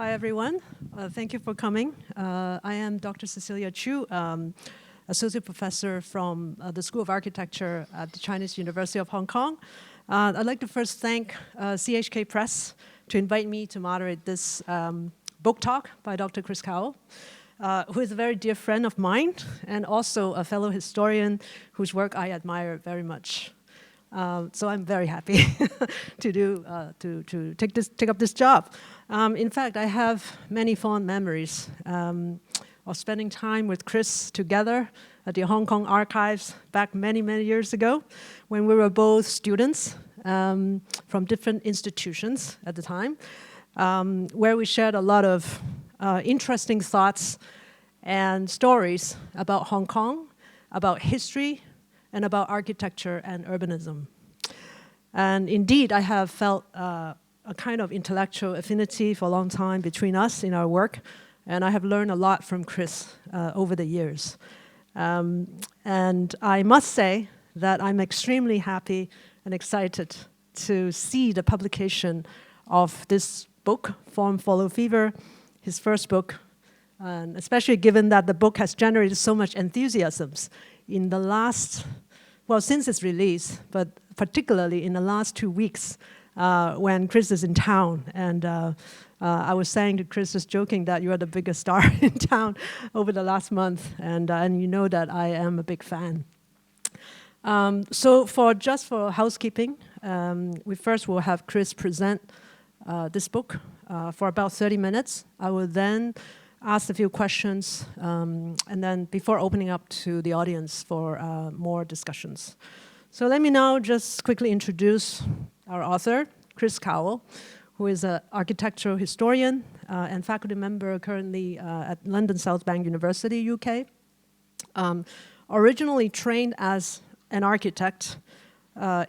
Hi, everyone. Thank you for coming. I am Dr. Cecilia Chu, Associate Professor from the School of Architecture at the Chinese University of Hong Kong. I'd like to first thank CHK Press to invite me to moderate this book talk by Dr. Chris Cowell, who is a very dear friend of mine and also a fellow historian whose work I admire very much. So I'm very happy to take up this job. In fact, I have many fond memories of spending time with Chris together at the Hong Kong archives back many, many years ago when we were both students from different institutions at the time, where we shared a lot of interesting thoughts and stories about Hong Kong, about history, and about architecture and urbanism. And indeed, I have felt a kind of intellectual affinity for a long time between us in our work, and I have learned a lot from Chris over the years. And I must say that I'm extremely happy and excited to see the publication of this book, Form Follow Fever, his first book, and especially given that the book has generated so much enthusiasm in the last, well, since its release, but particularly in the last 2 weeks when Chris is in town. And I was saying to Chris, just joking, that you are the biggest star in town over the last month, and you know that I am a big fan. So just for housekeeping, we first will have Chris present this book for about 30 minutes. I will then ask a few questions, and then before opening up to the audience for more discussions. So let me now just quickly introduce our author, Chris Cowell, who is an architectural historian and faculty member currently at London South Bank University, UK. Originally trained as an architect,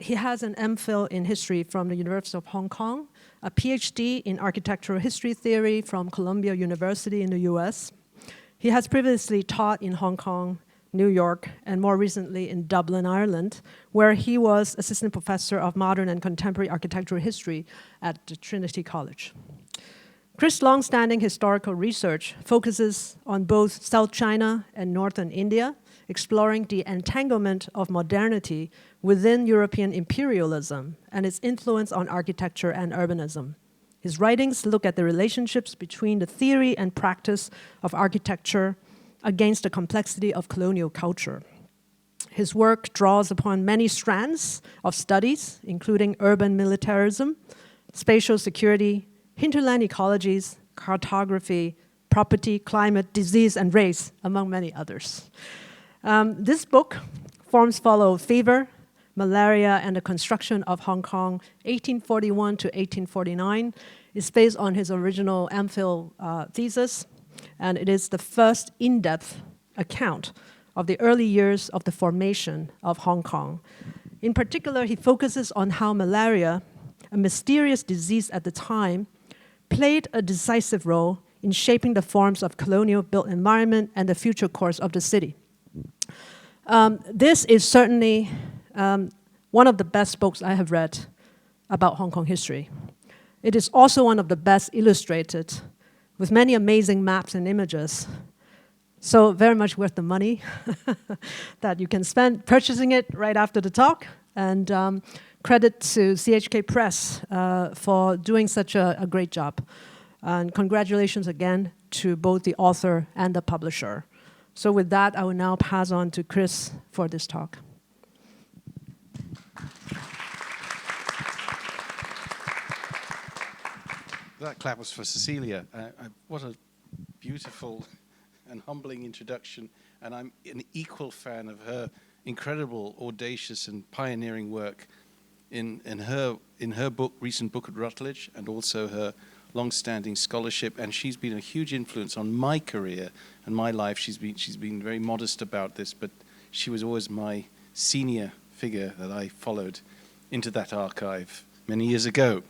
he has an MPhil in history from the University of Hong Kong, a PhD in architectural history theory from Columbia University in the US. He has previously taught in Hong Kong, New York, and more recently in Dublin, Ireland, where he was assistant professor of modern and contemporary architectural history at the Trinity College. Chris' long-standing historical research focuses on both South China and Northern India, exploring the entanglement of modernity within European imperialism and its influence on architecture and urbanism. His writings look at the relationships between the theory and practice of architecture against the complexity of colonial culture. His work draws upon many strands of studies, including urban militarism, spatial security, hinterland ecologies, cartography, property, climate, disease, and race, among many others. This book, Forms Follow Fever, Malaria, and the Construction of Hong Kong, 1841 to 1849, is based on his original MPhil thesis, and it is the first in-depth account of the early years of the formation of Hong Kong. In particular, he focuses on how malaria, a mysterious disease at the time, played a decisive role in shaping the forms of colonial built environment and the future course of the city. This is certainly one of the best books I have read about Hong Kong history. It is also one of the best illustrated, with many amazing maps and images. So very much worth the money that you can spend purchasing it right after the talk. And credit to CHK Press for doing such a great job. And congratulations again to both the author and the publisher. So with that, I will now pass on to Chris for this talk. That clap was for Cecilia. What a beautiful and humbling introduction. And I'm an equal fan of her incredible, audacious, and pioneering work in her book, recent book at Routledge, and also her long-standing scholarship. And she's been a huge influence on my career and my life. She's been very modest about this, but she was always my senior figure that I followed into that archive many years ago.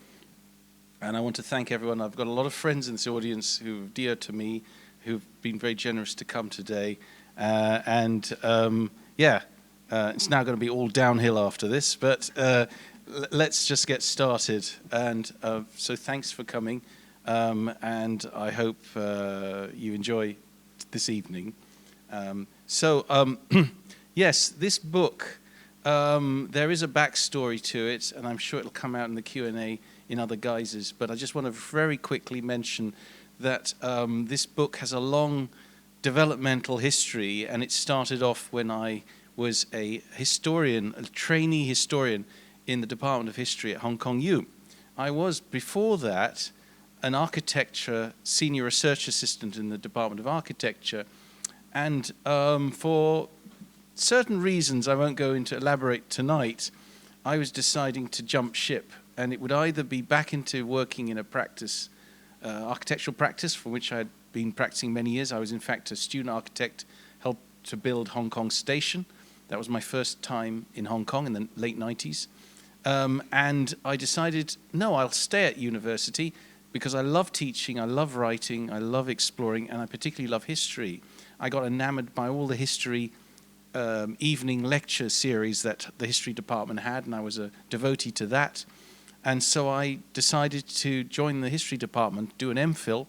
And I want to thank everyone. I've got a lot of friends in this audience who are dear to me, who've been very generous to come today. It's now going to be all downhill after this, but let's just get started. And so thanks for coming. and I hope you enjoy this evening. Yes, this book, there is a backstory to it, and I'm sure it'll come out in the Q&A in other guises, but I just want to very quickly mention that this book has a long developmental history, and it started off when I was a historian, a trainee historian in the Department of History at Hong Kong U. I was, before that, an architecture senior research assistant in the Department of Architecture, and for certain reasons I won't go into elaborate tonight, I was deciding to jump ship, and it would either be back into working in a practice, architectural practice, for which I had been practicing many years. I was in fact a student architect, helped to build Hong Kong Station. That was my first time in Hong Kong in the late 90s. And I decided, no, I'll stay at university because I love teaching, I love writing, I love exploring, and I particularly love history. I got enamored by all the history evening lecture series that the history department had, and I was a devotee to that. And so I decided to join the history department, do an MPhil,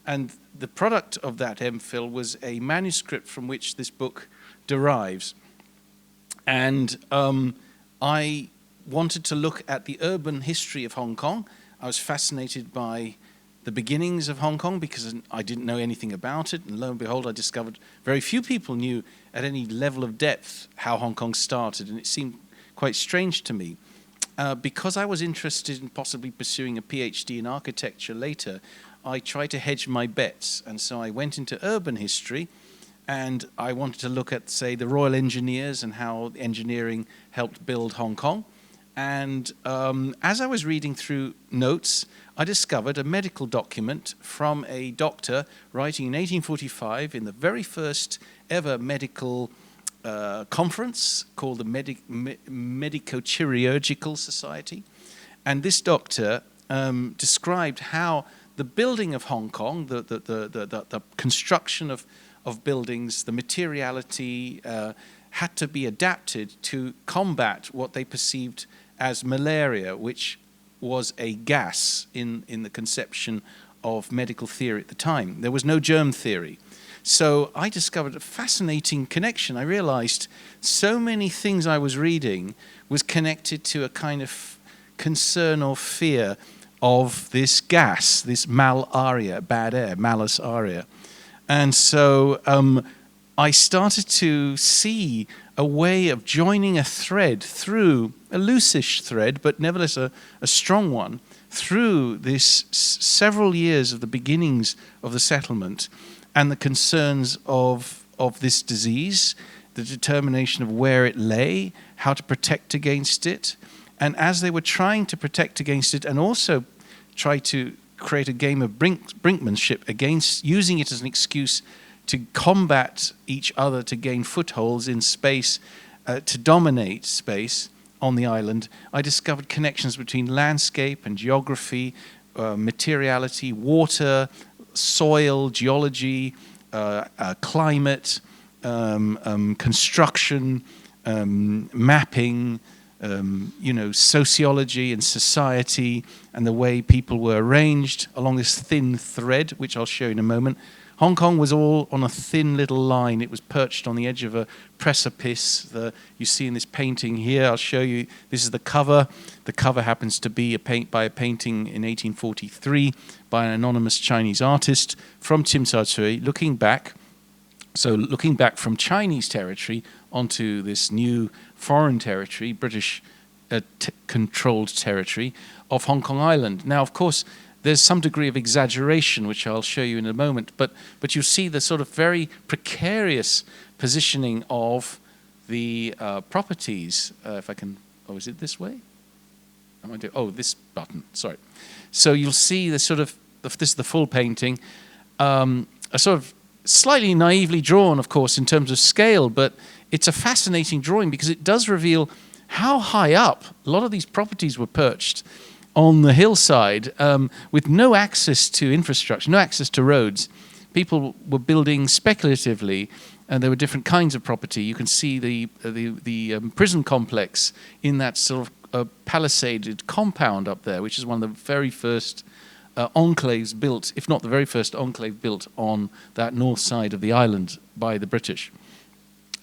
and the product of that MPhil was a manuscript from which this book derives. And I wanted to look at the urban history of Hong Kong. I was fascinated by the beginnings of Hong Kong because I didn't know anything about it, and lo and behold I discovered very few people knew at any level of depth how Hong Kong started, and it seemed quite strange to me. Because I was interested in possibly pursuing a PhD in architecture later, I tried to hedge my bets, and so I went into urban history, and I wanted to look at, say, the Royal Engineers and how engineering helped build Hong Kong. And as I was reading through notes, I discovered a medical document from a doctor writing in 1845 in the very first ever medical conference called the Medico-Chirurgical Society. And this doctor described how the building of Hong Kong, the construction of buildings, the materiality had to be adapted to combat what they perceived as malaria, which was a gas in the conception of medical theory at the time. There was no germ theory. So I discovered a fascinating connection. I realized so many things I was reading was connected to a kind of concern or fear of this gas, this malaria, bad air, malus aria. And so I started to see a way of joining a thread through, a loosish thread, but nevertheless a strong one, through this several years of the beginnings of the settlement and the concerns of this disease, the determination of where it lay, how to protect against it. And as they were trying to protect against it and also try to create a game of brinkmanship against, using it as an excuse to combat each other, to gain footholds in space, to dominate space on the island, I discovered connections between landscape and geography, materiality, water, soil, geology, climate, construction, mapping, sociology and society, and the way people were arranged along this thin thread, which I'll show you in a moment. Hong Kong was all on a thin little line. It was perched on the edge of a precipice. You see in this painting here, I'll show you, this is the cover. The cover happens to be a painting in 1843 by an anonymous Chinese artist from Tsim Sha Tsui, looking back from Chinese territory onto this new foreign territory, British controlled territory of Hong Kong Island. Now, of course, there's some degree of exaggeration, which I'll show you in a moment, but you see the sort of very precarious positioning of the properties. If I can, is it this way? This button, sorry. So you'll see the sort of, this is the full painting, a sort of slightly naively drawn, of course, in terms of scale, but it's a fascinating drawing because it does reveal how high up a lot of these properties were perched on the hillside, with no access to infrastructure, no access to roads. People were building speculatively, and there were different kinds of property. You can see the prison complex in that sort of palisaded compound up there, which is one of the very first enclaves built, if not the very first enclave built on that north side of the island by the British.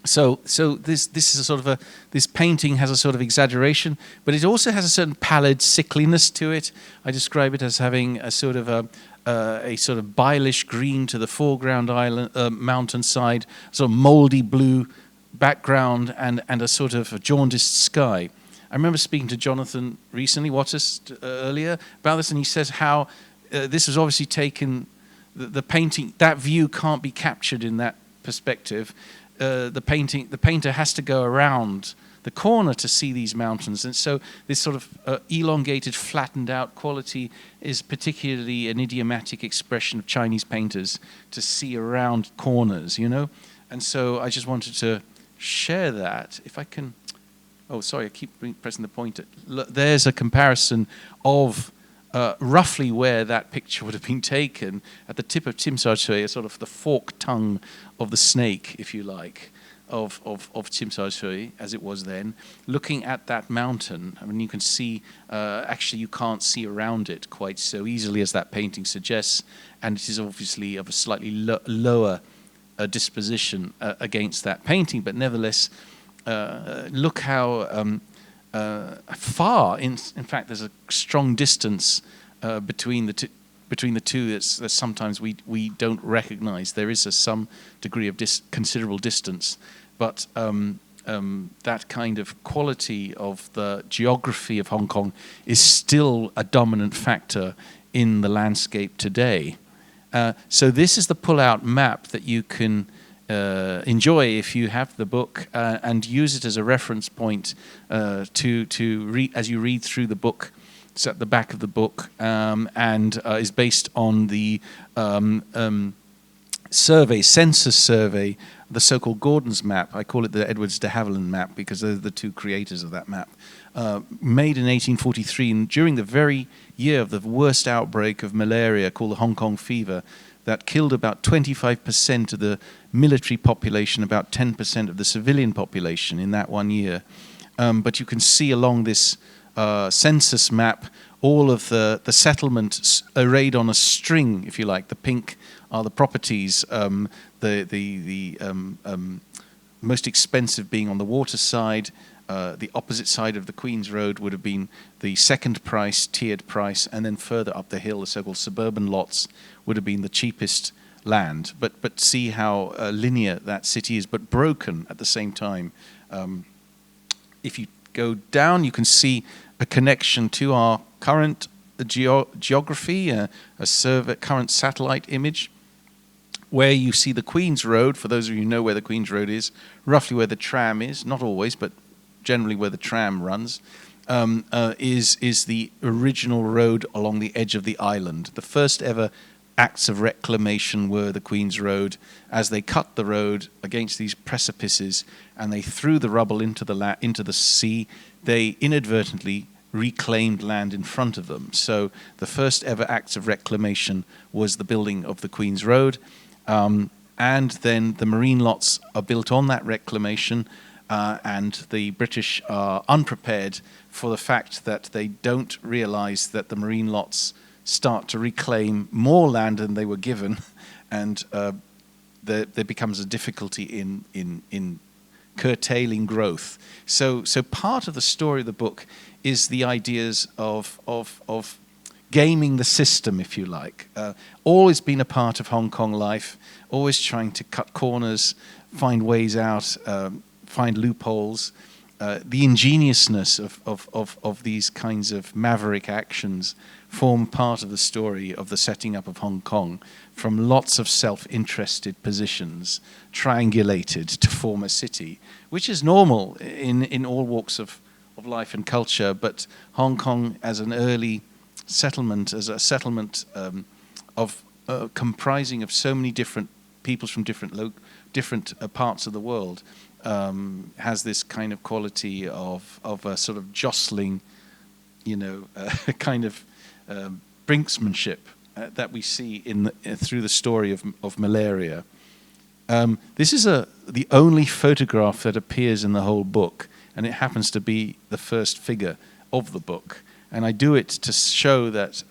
So this is a sort of this painting has a sort of exaggeration, but it also has a certain pallid sickliness to it. I describe it as having a sort of a sort of bilish green to the foreground island mountainside, sort of mouldy blue background, and a sort of a jaundiced sky. I remember speaking to Jonathan recently, Wattis, earlier about this, and he says how this was obviously taken. The painting, that view can't be captured in that perspective. The painter has to go around the corner to see these mountains, and so this sort of elongated, flattened out quality is particularly an idiomatic expression of Chinese painters, to see around corners, you know. And so I just wanted to share that. If I can, oh sorry, I keep pressing the pointer. There's a comparison of roughly where that picture would have been taken at the tip of Tsim Sha Tsui, sort of the forked tongue of the snake, if you like, of Tsim Sha Tsui as it was then, looking at that mountain. I mean, you can see, actually you can't see around it quite so easily as that painting suggests, and it is obviously of a slightly lower disposition against that painting, but nevertheless, look how far, in fact, there's a strong distance between the two. That sometimes we don't recognize. There is some degree of considerable distance, but that kind of quality of the geography of Hong Kong is still a dominant factor in the landscape today. So this is the pull-out map that you can enjoy if you have the book, and use it as a reference point to read as you read through the book. It's at the back of the book, and is based on the census survey, the so-called Gordon's map. I call it the Edwards de Havilland map because they're the two creators of that map. Made in 1843, and during the very year of the worst outbreak of malaria called the Hong Kong fever, that killed about 25% of the military population, about 10% of the civilian population in that one year. But you can see along this census map all of the settlements arrayed on a string, if you like. The pink are the properties, the most expensive being on the water side. The opposite side of the Queen's Road would have been the second price, tiered price, and then further up the hill, the so-called suburban lots would have been the cheapest land. But see how linear that city is, but broken at the same time. If you go down, you can see a connection to our current geography, a current satellite image, where you see the Queen's Road. For those of you who know where the Queen's Road is, roughly where the tram is, not always, but generally where the tram runs, is the original road along the edge of the island. The first ever acts of reclamation were the Queen's Road, as they cut the road against these precipices and they threw the rubble into the sea. They inadvertently reclaimed land in front of them. So the first ever acts of reclamation was the building of the Queen's Road, and then the marine lots are built on that reclamation. And the British are unprepared for the fact that they don't realize that the marine lots start to reclaim more land than they were given, and there becomes a difficulty in curtailing growth. So part of the story of the book is the ideas of gaming the system, if you like. Always been a part of Hong Kong life, always trying to cut corners, find ways out, find loopholes. The ingeniousness of these kinds of maverick actions form part of the story of the setting up of Hong Kong, from lots of self-interested positions triangulated to form a city, which is normal in all walks of life and culture. But Hong Kong as an early settlement, as a settlement of comprising of so many different peoples from different parts of the world, has this kind of quality of a sort of jostling, kind of brinksmanship that we see through the story of Malaria. This is the only photograph that appears in the whole book, and it happens to be the first figure of the book. And I do it to show that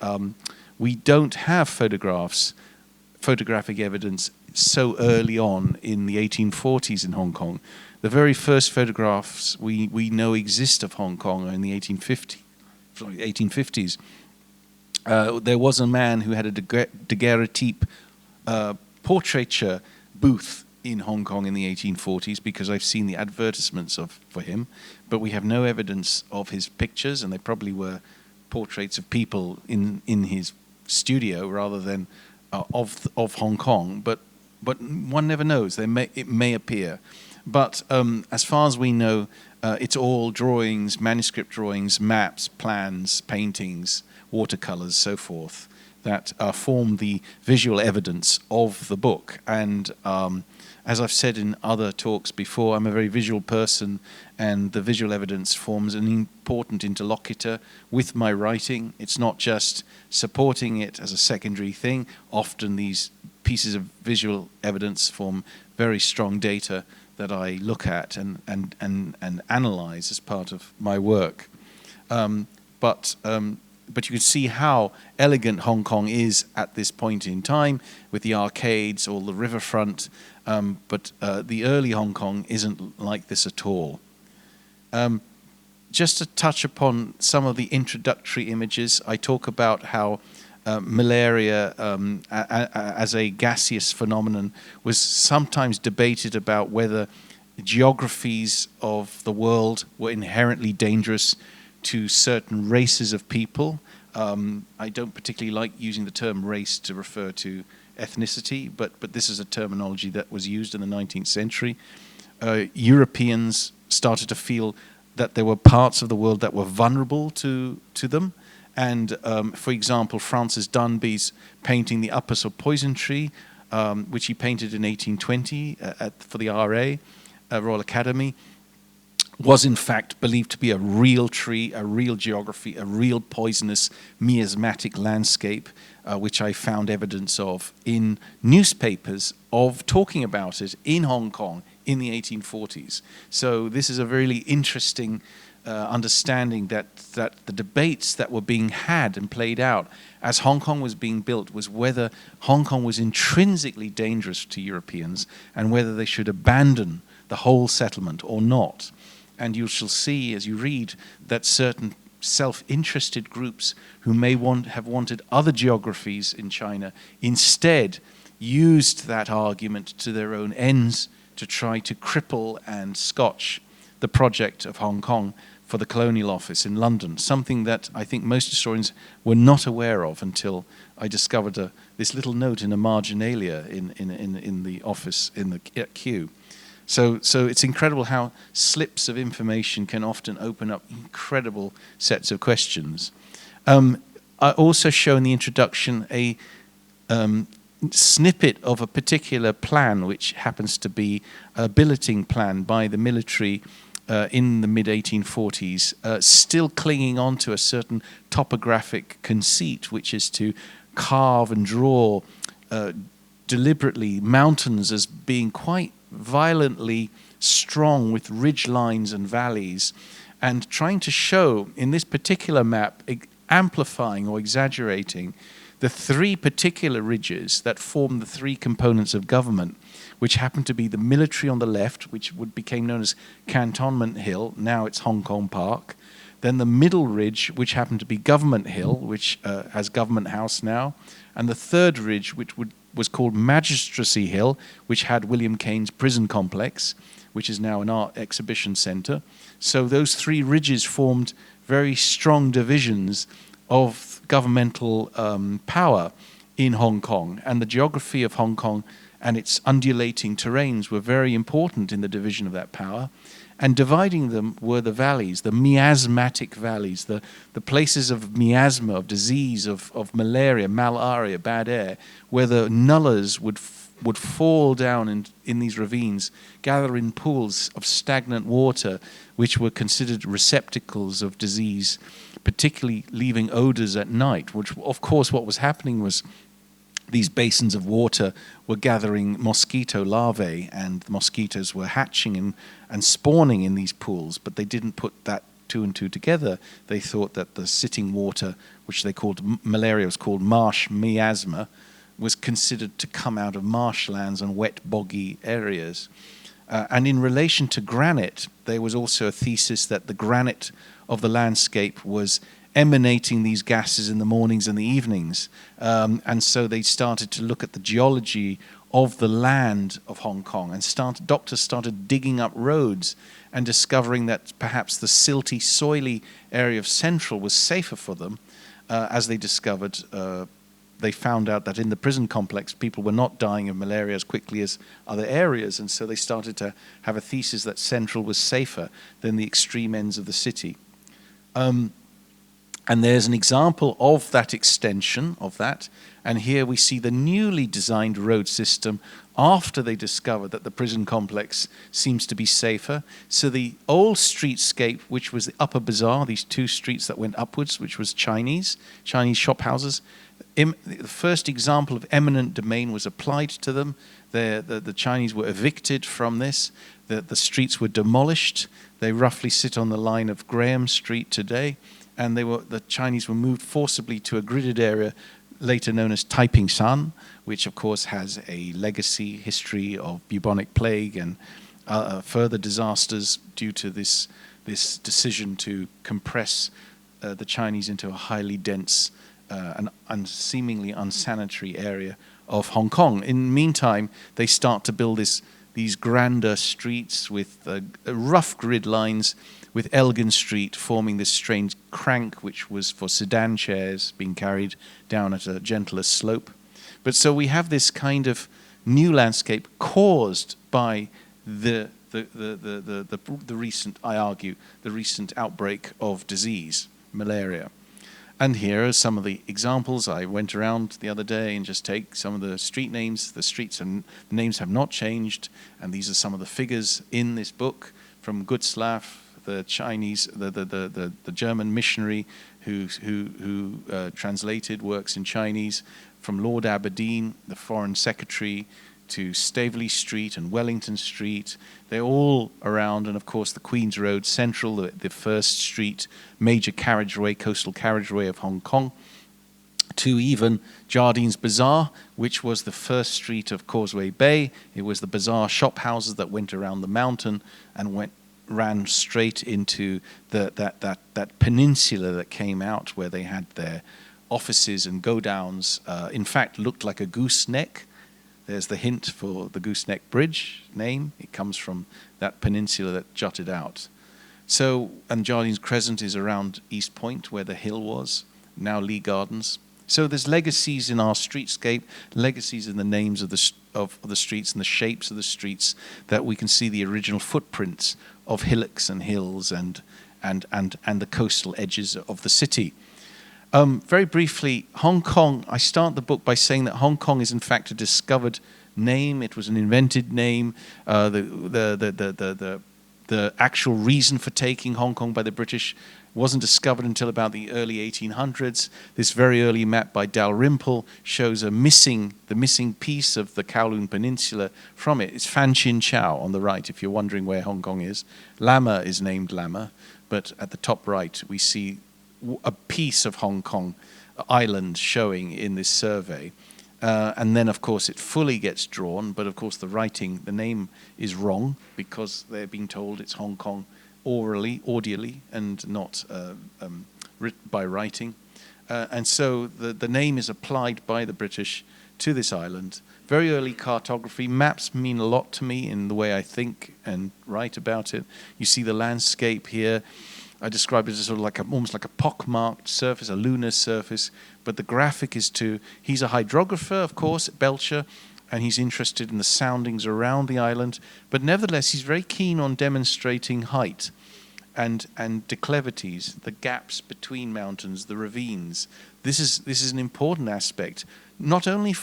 we don't have photographic evidence so early on in the 1840s in Hong Kong. The very first photographs we know exist of Hong Kong are in the 1850s. There was a man who had a daguerreotype portraiture booth in Hong Kong in the 1840s, because I've seen the advertisements for him, but we have no evidence of his pictures, and they probably were portraits of people in his studio rather than of Hong Kong. But one never knows. It may appear. But as far as we know, it's all drawings, manuscript drawings, maps, plans, paintings, watercolors, so forth, that form the visual evidence of the book. And as I've said in other talks before, I'm a very visual person, and the visual evidence forms an important interlocutor with my writing. It's not just supporting it as a secondary thing. Often these pieces of visual evidence form very strong data that I look at and analyze as part of my work. But you can see how elegant Hong Kong is at this point in time, with the arcades or the riverfront. But the early Hong Kong isn't like this at all. Just to touch upon some of the introductory images, I talk about how malaria as a gaseous phenomenon was sometimes debated about whether geographies of the world were inherently dangerous to certain races of people. I don't particularly like using the term race to refer to ethnicity, but this is a terminology that was used in the 19th century. Europeans started to feel that there were parts of the world that were vulnerable to them. And for example, Francis Dunby's painting The Upas of Poison Tree, which he painted in 1820 for the RA, Royal Academy, was in fact believed to be a real tree, a real geography, a real poisonous miasmatic landscape, which I found evidence of in newspapers of talking about it in Hong Kong in the 1840s. So this is a really interesting understanding that the debates that were being had and played out as Hong Kong was being built was whether Hong Kong was intrinsically dangerous to Europeans and whether they should abandon the whole settlement or not. And you shall see as you read that certain self-interested groups who may have wanted other geographies in China instead used that argument to their own ends to try to cripple and scotch the project of Hong Kong for the Colonial Office in London, something that I think most historians were not aware of until I discovered this little note in a marginalia in the office in the queue. So it's incredible how slips of information can often open up incredible sets of questions. I also show in the introduction a snippet of a particular plan, which happens to be a billeting plan by the military in the mid-1840s, still clinging on to a certain topographic conceit, which is to carve and draw deliberately mountains as being quite violently strong with ridge lines and valleys, and trying to show in this particular map, amplifying or exaggerating the three particular ridges that form the three components of government, which happen to be the military on the left, which became known as Cantonment Hill, now it's Hong Kong Park, then the middle ridge, which happened to be Government Hill, which has Government House now, and the third ridge, which was called Magistracy Hill, which had William Cane's prison complex, which is now an art exhibition centre. So those three ridges formed very strong divisions of governmental power in Hong Kong, and the geography of Hong Kong and its undulating terrains were very important in the division of that power. And dividing them were the valleys, the miasmatic valleys, the places of miasma, of disease, of malaria, bad air, where the nullahs would fall down in these ravines, gather in pools of stagnant water, which were considered receptacles of disease, particularly leaving odors at night, which, of course, what was happening was these basins of water were gathering mosquito larvae, and the mosquitoes were hatching and spawning in these pools, but they didn't put that two and two together, they thought that the sitting water, which they called malaria, was called marsh miasma, was considered to come out of marshlands and wet, boggy areas. And in relation to granite, there was also a thesis that the granite of the landscape was emanating these gases in the mornings and the evenings. And so they started to look at the geology of the land of Hong Kong, and doctors started digging up roads and discovering that perhaps the silty, soily area of Central was safer for them, as they discovered. They found out that in the prison complex, people were not dying of malaria as quickly as other areas, and so they started to have a thesis that Central was safer than the extreme ends of the city. And there's an example of that extension of that. And here we see the newly designed road system after they discovered that the prison complex seems to be safer. So the old streetscape, which was the Upper Bazaar, these two streets that went upwards, which was Chinese shop houses, the first example of eminent domain was applied to them. The Chinese were evicted from this. The streets were demolished. They roughly sit on the line of Graham Street today. And the Chinese were moved forcibly to a gridded area later known as Taiping Shan, which of course has a legacy history of bubonic plague and further disasters due to this decision to compress the Chinese into a highly dense and seemingly unsanitary area of Hong Kong. In the meantime, they start to build these grander streets with rough grid lines, with Elgin Street forming this strange crank, which was for sedan chairs being carried down at a gentler slope. But so we have this kind of new landscape caused by the recent, I argue, the recent outbreak of disease, malaria. And here are some of the examples. I went around the other day and just take some of the street names. The streets and the names have not changed, and these are some of the figures in this book from Gutzlaff, the Chinese, the German missionary who translated works in Chinese, from Lord Aberdeen, the Foreign Secretary, to Staveley Street and Wellington Street. They're all around, and of course the Queen's Road Central, the first street, major carriageway, coastal carriageway of Hong Kong, to even Jardine's Bazaar, which was the first street of Causeway Bay. It was the bazaar shop houses that went around the mountain and ran straight into that peninsula that came out where they had their offices and go-downs. In fact, looked like a gooseneck. There's the hint for the Gooseneck Bridge name. It comes from that peninsula that jutted out. So, and Jardine's Crescent is around East Point, where the hill was, now Lee Gardens. So there's legacies in our streetscape, legacies in the names of the streets and the shapes of the streets, that we can see the original footprints of hillocks and hills and the coastal edges of the city. Very briefly, Hong Kong, I start the book by saying that Hong Kong is in fact a discovered name. It was an invented name. The actual reason for taking Hong Kong by the British wasn't discovered until about the early 1800s. This very early map by Dalrymple shows the missing piece of the Kowloon Peninsula from it. It's Fan Chin Chow on the right, if you're wondering where Hong Kong is. Lama is named Lama, but at the top right we see a piece of Hong Kong island showing in this survey. And then, of course, it fully gets drawn, but of course the name is wrong because they're being told it's Hong Kong audially, and not by writing. And so the name is applied by the British to this island. Very early cartography. Maps mean a lot to me in the way I think and write about it. You see the landscape here. I describe it as sort of almost like a pockmarked surface, a lunar surface, but the graphic is he's a hydrographer, of course, at Belcher, and he's interested in the soundings around the island, but nevertheless he's very keen on demonstrating height and declivities, the gaps between mountains, the ravines. This is an important aspect, not only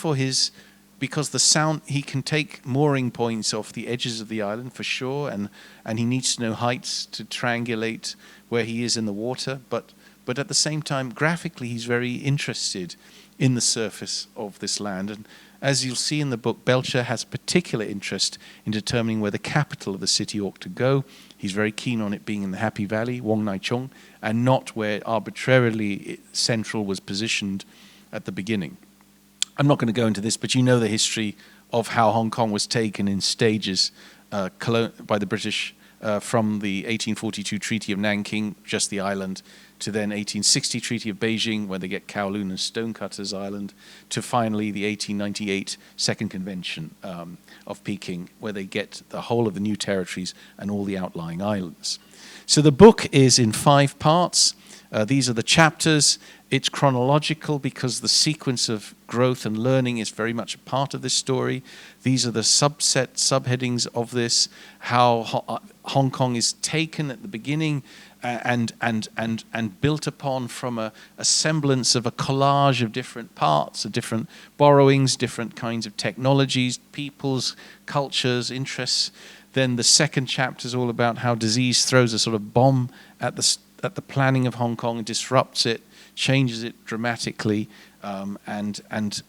because the sound, he can take mooring points off the edges of the island for sure, and he needs to know heights to triangulate where he is in the water, but at the same time, graphically, he's very interested in the surface of this land. as you'll see in the book, Belcher has particular interest in determining where the capital of the city ought to go. He's very keen on it being in the Happy Valley, Wong Nai Chung, and not where arbitrarily Central was positioned at the beginning. I'm not going to go into this, but you know the history of how Hong Kong was taken in stages by the British from the 1842 Treaty of Nanking, just the island, to then 1860 Treaty of Beijing, where they get Kowloon and Stonecutters Island, to finally the 1898 Second Convention of Peking, where they get the whole of the new territories and all the outlying islands. So the book is in 5 parts. These are the chapters. It's chronological because the sequence of growth and learning is very much a part of this story. These are the subheadings of this, how Hong Kong is taken at the beginning and built upon from a semblance of a collage of different parts, of different borrowings, different kinds of technologies, peoples, cultures, interests. Then the second chapter is all about how disease throws a sort of bomb at the planning of Hong Kong and disrupts it, changes it dramatically, and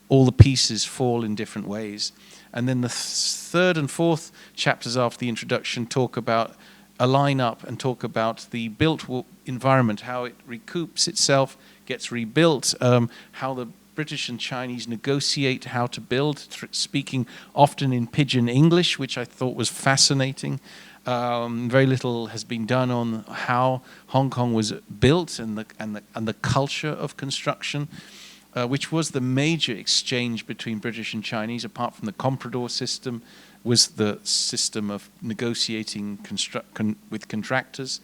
all the pieces fall in different ways. And then the third and fourth chapters after the introduction talk about a line-up and talk about the built environment, how it recoups itself, gets rebuilt, how the British and Chinese negotiate how to build, speaking often in pidgin English, which I thought was fascinating. Very little has been done on how Hong Kong was built and the culture of construction, which was the major exchange between British and Chinese, apart from the comprador system, was the system of negotiating with contractors,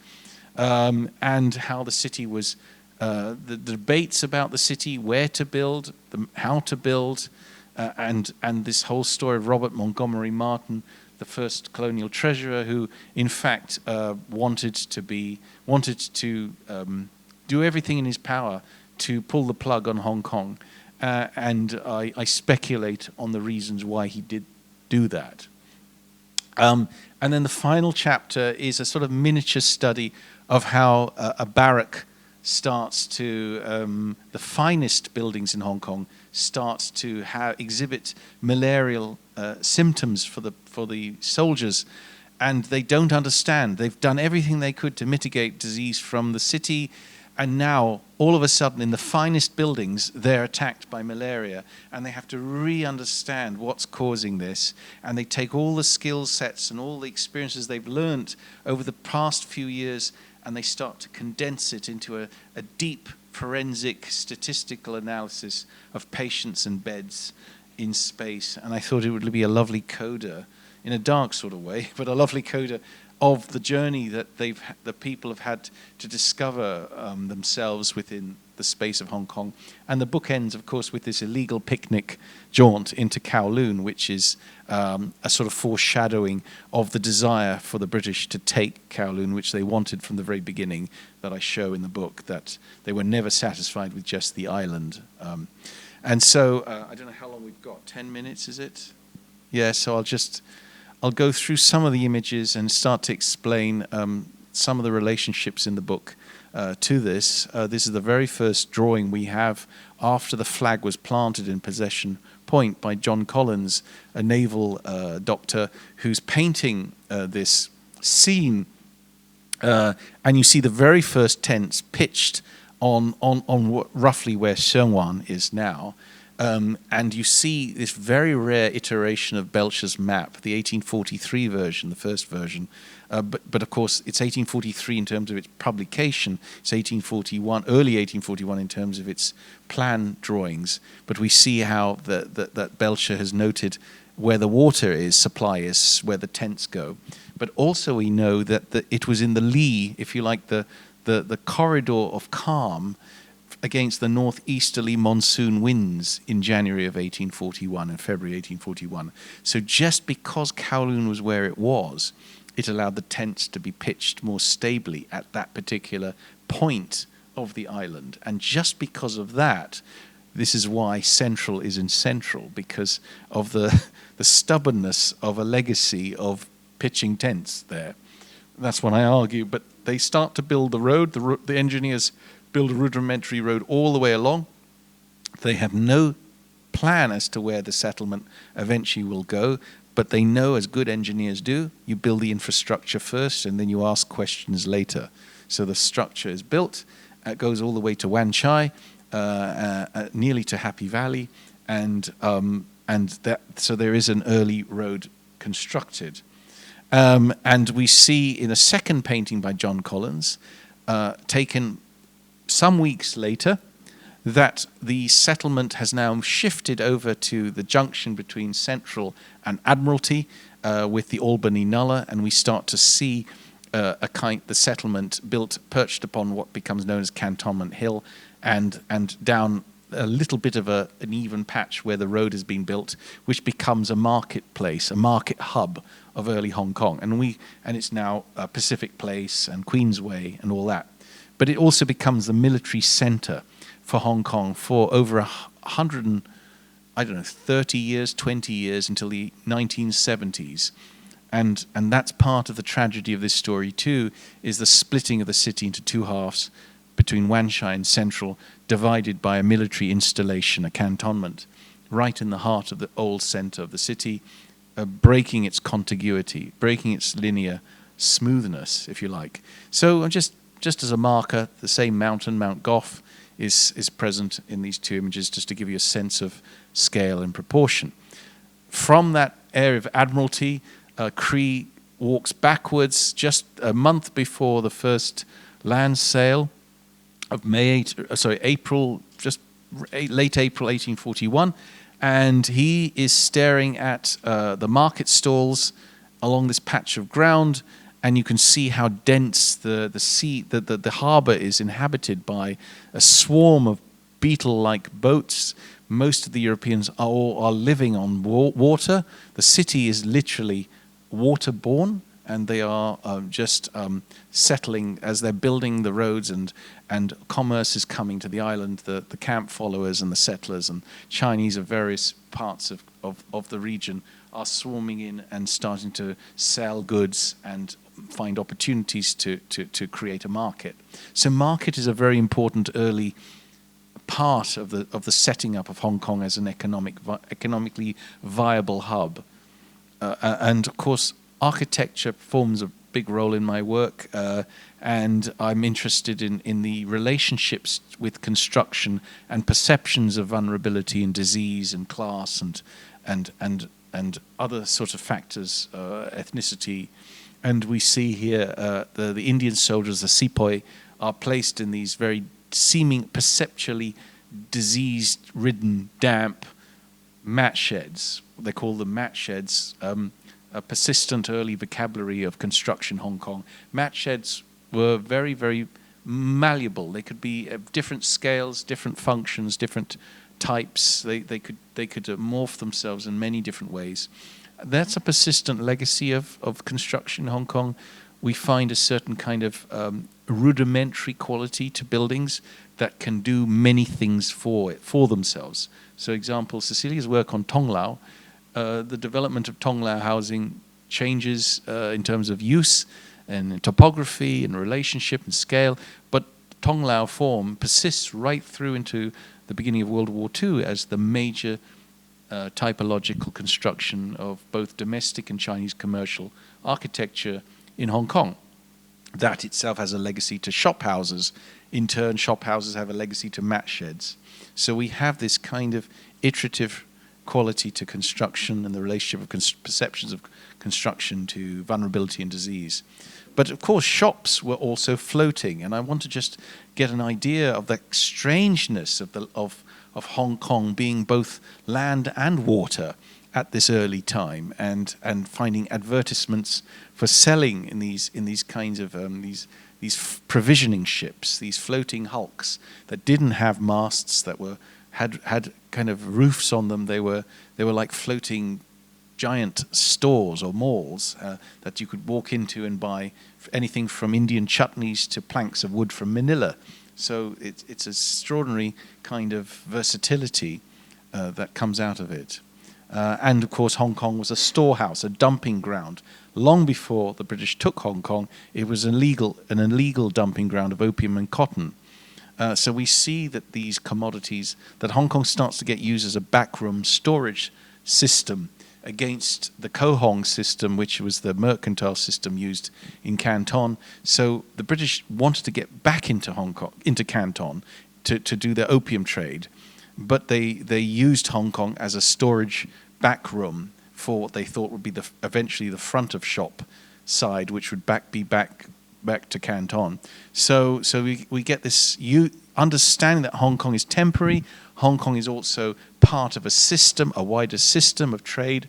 and how the city was, the debates about the city, where to build, how to build, and this whole story of Robert Montgomery Martin, the first colonial treasurer, who in fact wanted to do everything in his power to pull the plug on Hong Kong, and I speculate on the reasons why he did do that. And then the final chapter is a sort of miniature study of how a barrack starts to, the finest buildings in Hong Kong starts to exhibit malarial symptoms for the soldiers, and they don't understand. They've done everything they could to mitigate disease from the city, and now all of a sudden in the finest buildings they're attacked by malaria, and they have to re-understand what's causing this, and they take all the skill sets and all the experiences they've learnt over the past few years, and they start to condense it into a deep forensic statistical analysis of patients and beds in space. And I thought it would be a lovely coda, in a dark sort of way, but a lovely coda of the journey that the people have had to discover themselves within the space of Hong Kong. And the book ends, of course, with this illegal picnic jaunt into Kowloon, which is a sort of foreshadowing of the desire for the British to take Kowloon, which they wanted from the very beginning, that I show in the book, that they were never satisfied with just the island. And so, I don't know how long we've got, 10 minutes, is it? Yeah, so I'll go through some of the images and start to explain some of the relationships in the book to this. This is the very first drawing we have after the flag was planted in Possession Point by John Collins, a naval doctor who's painting this scene. And you see the very first tents pitched on roughly where Sheungwan is now. And you see this very rare iteration of Belcher's map, the 1843 version, the first version. But of course, it's 1843 in terms of its publication. It's 1841, early 1841 in terms of its plan drawings. But we see how that Belcher has noted where the water is, supply is, where the tents go. But also we know that it was in the lee, if you like, the corridor of calm against the northeasterly monsoon winds in January of 1841 and February 1841. So just because Kowloon was where it was, it allowed the tents to be pitched more stably at that particular point of the island. And just because of that, this is why Central is in Central, because of the stubbornness of a legacy of pitching tents there. That's what I argue. But they start to build the road. The engineers build a rudimentary road all the way along. They have no plan as to where the settlement eventually will go, but they know, as good engineers do, you build the infrastructure first and then you ask questions later. So the structure is built, it goes all the way to Wan Chai, nearly to Happy Valley, so there is an early road constructed. And we see in a second painting by John Collins, taken some weeks later, that the settlement has now shifted over to the junction between Central and Admiralty with the Albany Nullah, and we start to see the settlement built, perched upon what becomes known as Cantonment Hill, and down a little bit of an even patch where the road has been built, which becomes a marketplace, a market hub of early Hong Kong. And it's now Pacific Place and Queensway and all that. But it also becomes the military center for Hong Kong for over 30 years, 20 years, until the 1970s. And that's part of the tragedy of this story too, is the splitting of the city into two halves between Wan Chai and Central, divided by a military installation, a cantonment, right in the heart of the old center of the city, breaking its contiguity, breaking its linear smoothness, if you like. So just as a marker, the same mountain, Mount Gough, is present in these two images, just to give you a sense of scale and proportion. From that area of Admiralty, Cree walks backwards just a month before the first land sale of late April 1841, and he is staring at the market stalls along this patch of ground, and you can see how dense the harbour is inhabited by a swarm of beetle-like boats. Most of the Europeans are living on water. The city is literally waterborne, and they are just settling as they're building the roads, and commerce is coming to the island. The camp followers and the settlers and Chinese of various parts of the region are swarming in and starting to sell goods and find opportunities to create a market. So market is a very important early part of the setting up of Hong Kong as an economically viable hub. And of course, architecture forms a big role in my work, and I'm interested in the relationships with construction and perceptions of vulnerability and disease and class and other sort of factors, ethnicity. And we see here the Indian soldiers, the sepoy, are placed in these very seeming perceptually disease-ridden, damp mat sheds. They call them mat sheds, a persistent early vocabulary of construction Hong Kong. Mat sheds were very, very malleable. They could be different scales, different functions, different types. They could morph themselves in many different ways. That's a persistent legacy of construction in Hong Kong. We find a certain kind of rudimentary quality to buildings that can do many things for themselves. So example, Cecilia's work on Tong Lau, the development of Tong Lau housing changes in terms of use and topography and relationship and scale, but Tong Lau form persists right through into the beginning of World War II as the major typological construction of both domestic and Chinese commercial architecture in Hong Kong. That itself has a legacy to shop houses. In turn, shop houses have a legacy to mat sheds. So we have this kind of iterative quality to construction and the relationship of perceptions of construction to vulnerability and disease. But of course, shops were also floating, and I want to just get an idea of the strangeness of Hong Kong being both land and water at this early time, and finding advertisements for selling in these kinds of these provisioning ships, these floating hulks that didn't have masts, that had kind of roofs on them. They were like floating giant stores or malls that you could walk into and buy anything from Indian chutneys to planks of wood from Manila. So it's an extraordinary kind of versatility that comes out of it. And of course, Hong Kong was a storehouse, a dumping ground. Long before the British took Hong Kong, it was an illegal dumping ground of opium and cotton. So we see that these commodities, that Hong Kong starts to get used as a backroom storage system against the Kohong system, which was the mercantile system used in Canton. So the British wanted to get back into Hong Kong, into Canton, to do their opium trade, but they used Hong Kong as a storage backroom for what they thought would be eventually the front of shop side, which would be back to Canton. So we get this understanding that Hong Kong is temporary. Hong Kong is also part of a system, a wider system of trade,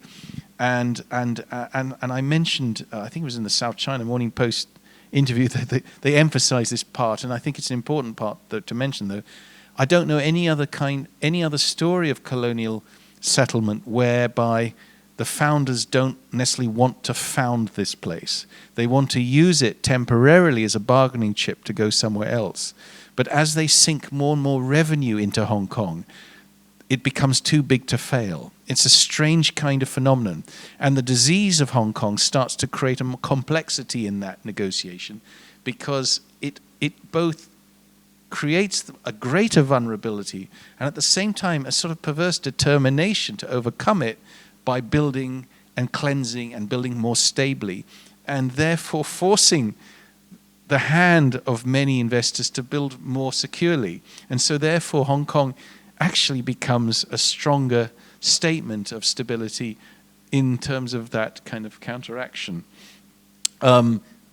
and I mentioned, I think it was in the South China Morning Post interview, that they emphasize this part, and I think it's an important part to mention. Though I don't know any other story of colonial settlement whereby the founders don't necessarily want to found this place. They want to use it temporarily as a bargaining chip to go somewhere else. But as they sink more and more revenue into Hong Kong, it becomes too big to fail. It's a strange kind of phenomenon. And the disease of Hong Kong starts to create a complexity in that negotiation, because it both creates a greater vulnerability and at the same time a sort of perverse determination to overcome it by building and cleansing and building more stably, and therefore forcing the hand of many investors to build more securely. And so therefore Hong Kong actually becomes a stronger statement of stability in terms of that kind of counteraction.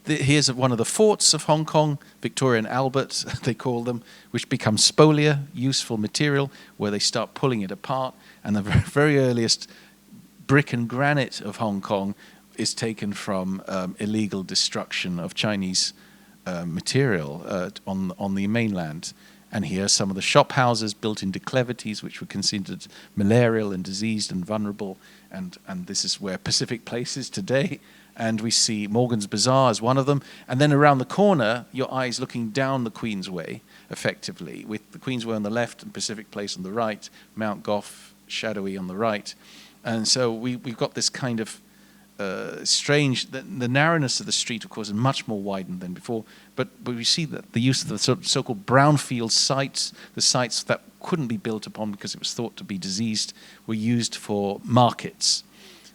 Here's one of the forts of Hong Kong, Victoria and Albert, they call them, which becomes spolia, useful material, where they start pulling it apart. And the very earliest brick and granite of Hong Kong is taken from illegal destruction of Chinese material on the mainland. And here are some of the shop houses built in declivities, which were considered malarial and diseased and vulnerable. And this is where Pacific Place is today. And we see Morgan's Bazaar as one of them. And then around the corner, your eyes looking down the Queensway, effectively, with the Queensway on the left and Pacific Place on the right, Mount Gough shadowy on the right. And so we've got this kind of strange, the narrowness of the street, of course, is much more widened than before, but we see that the use of the so-called brownfield sites, the sites that couldn't be built upon because it was thought to be diseased, were used for markets.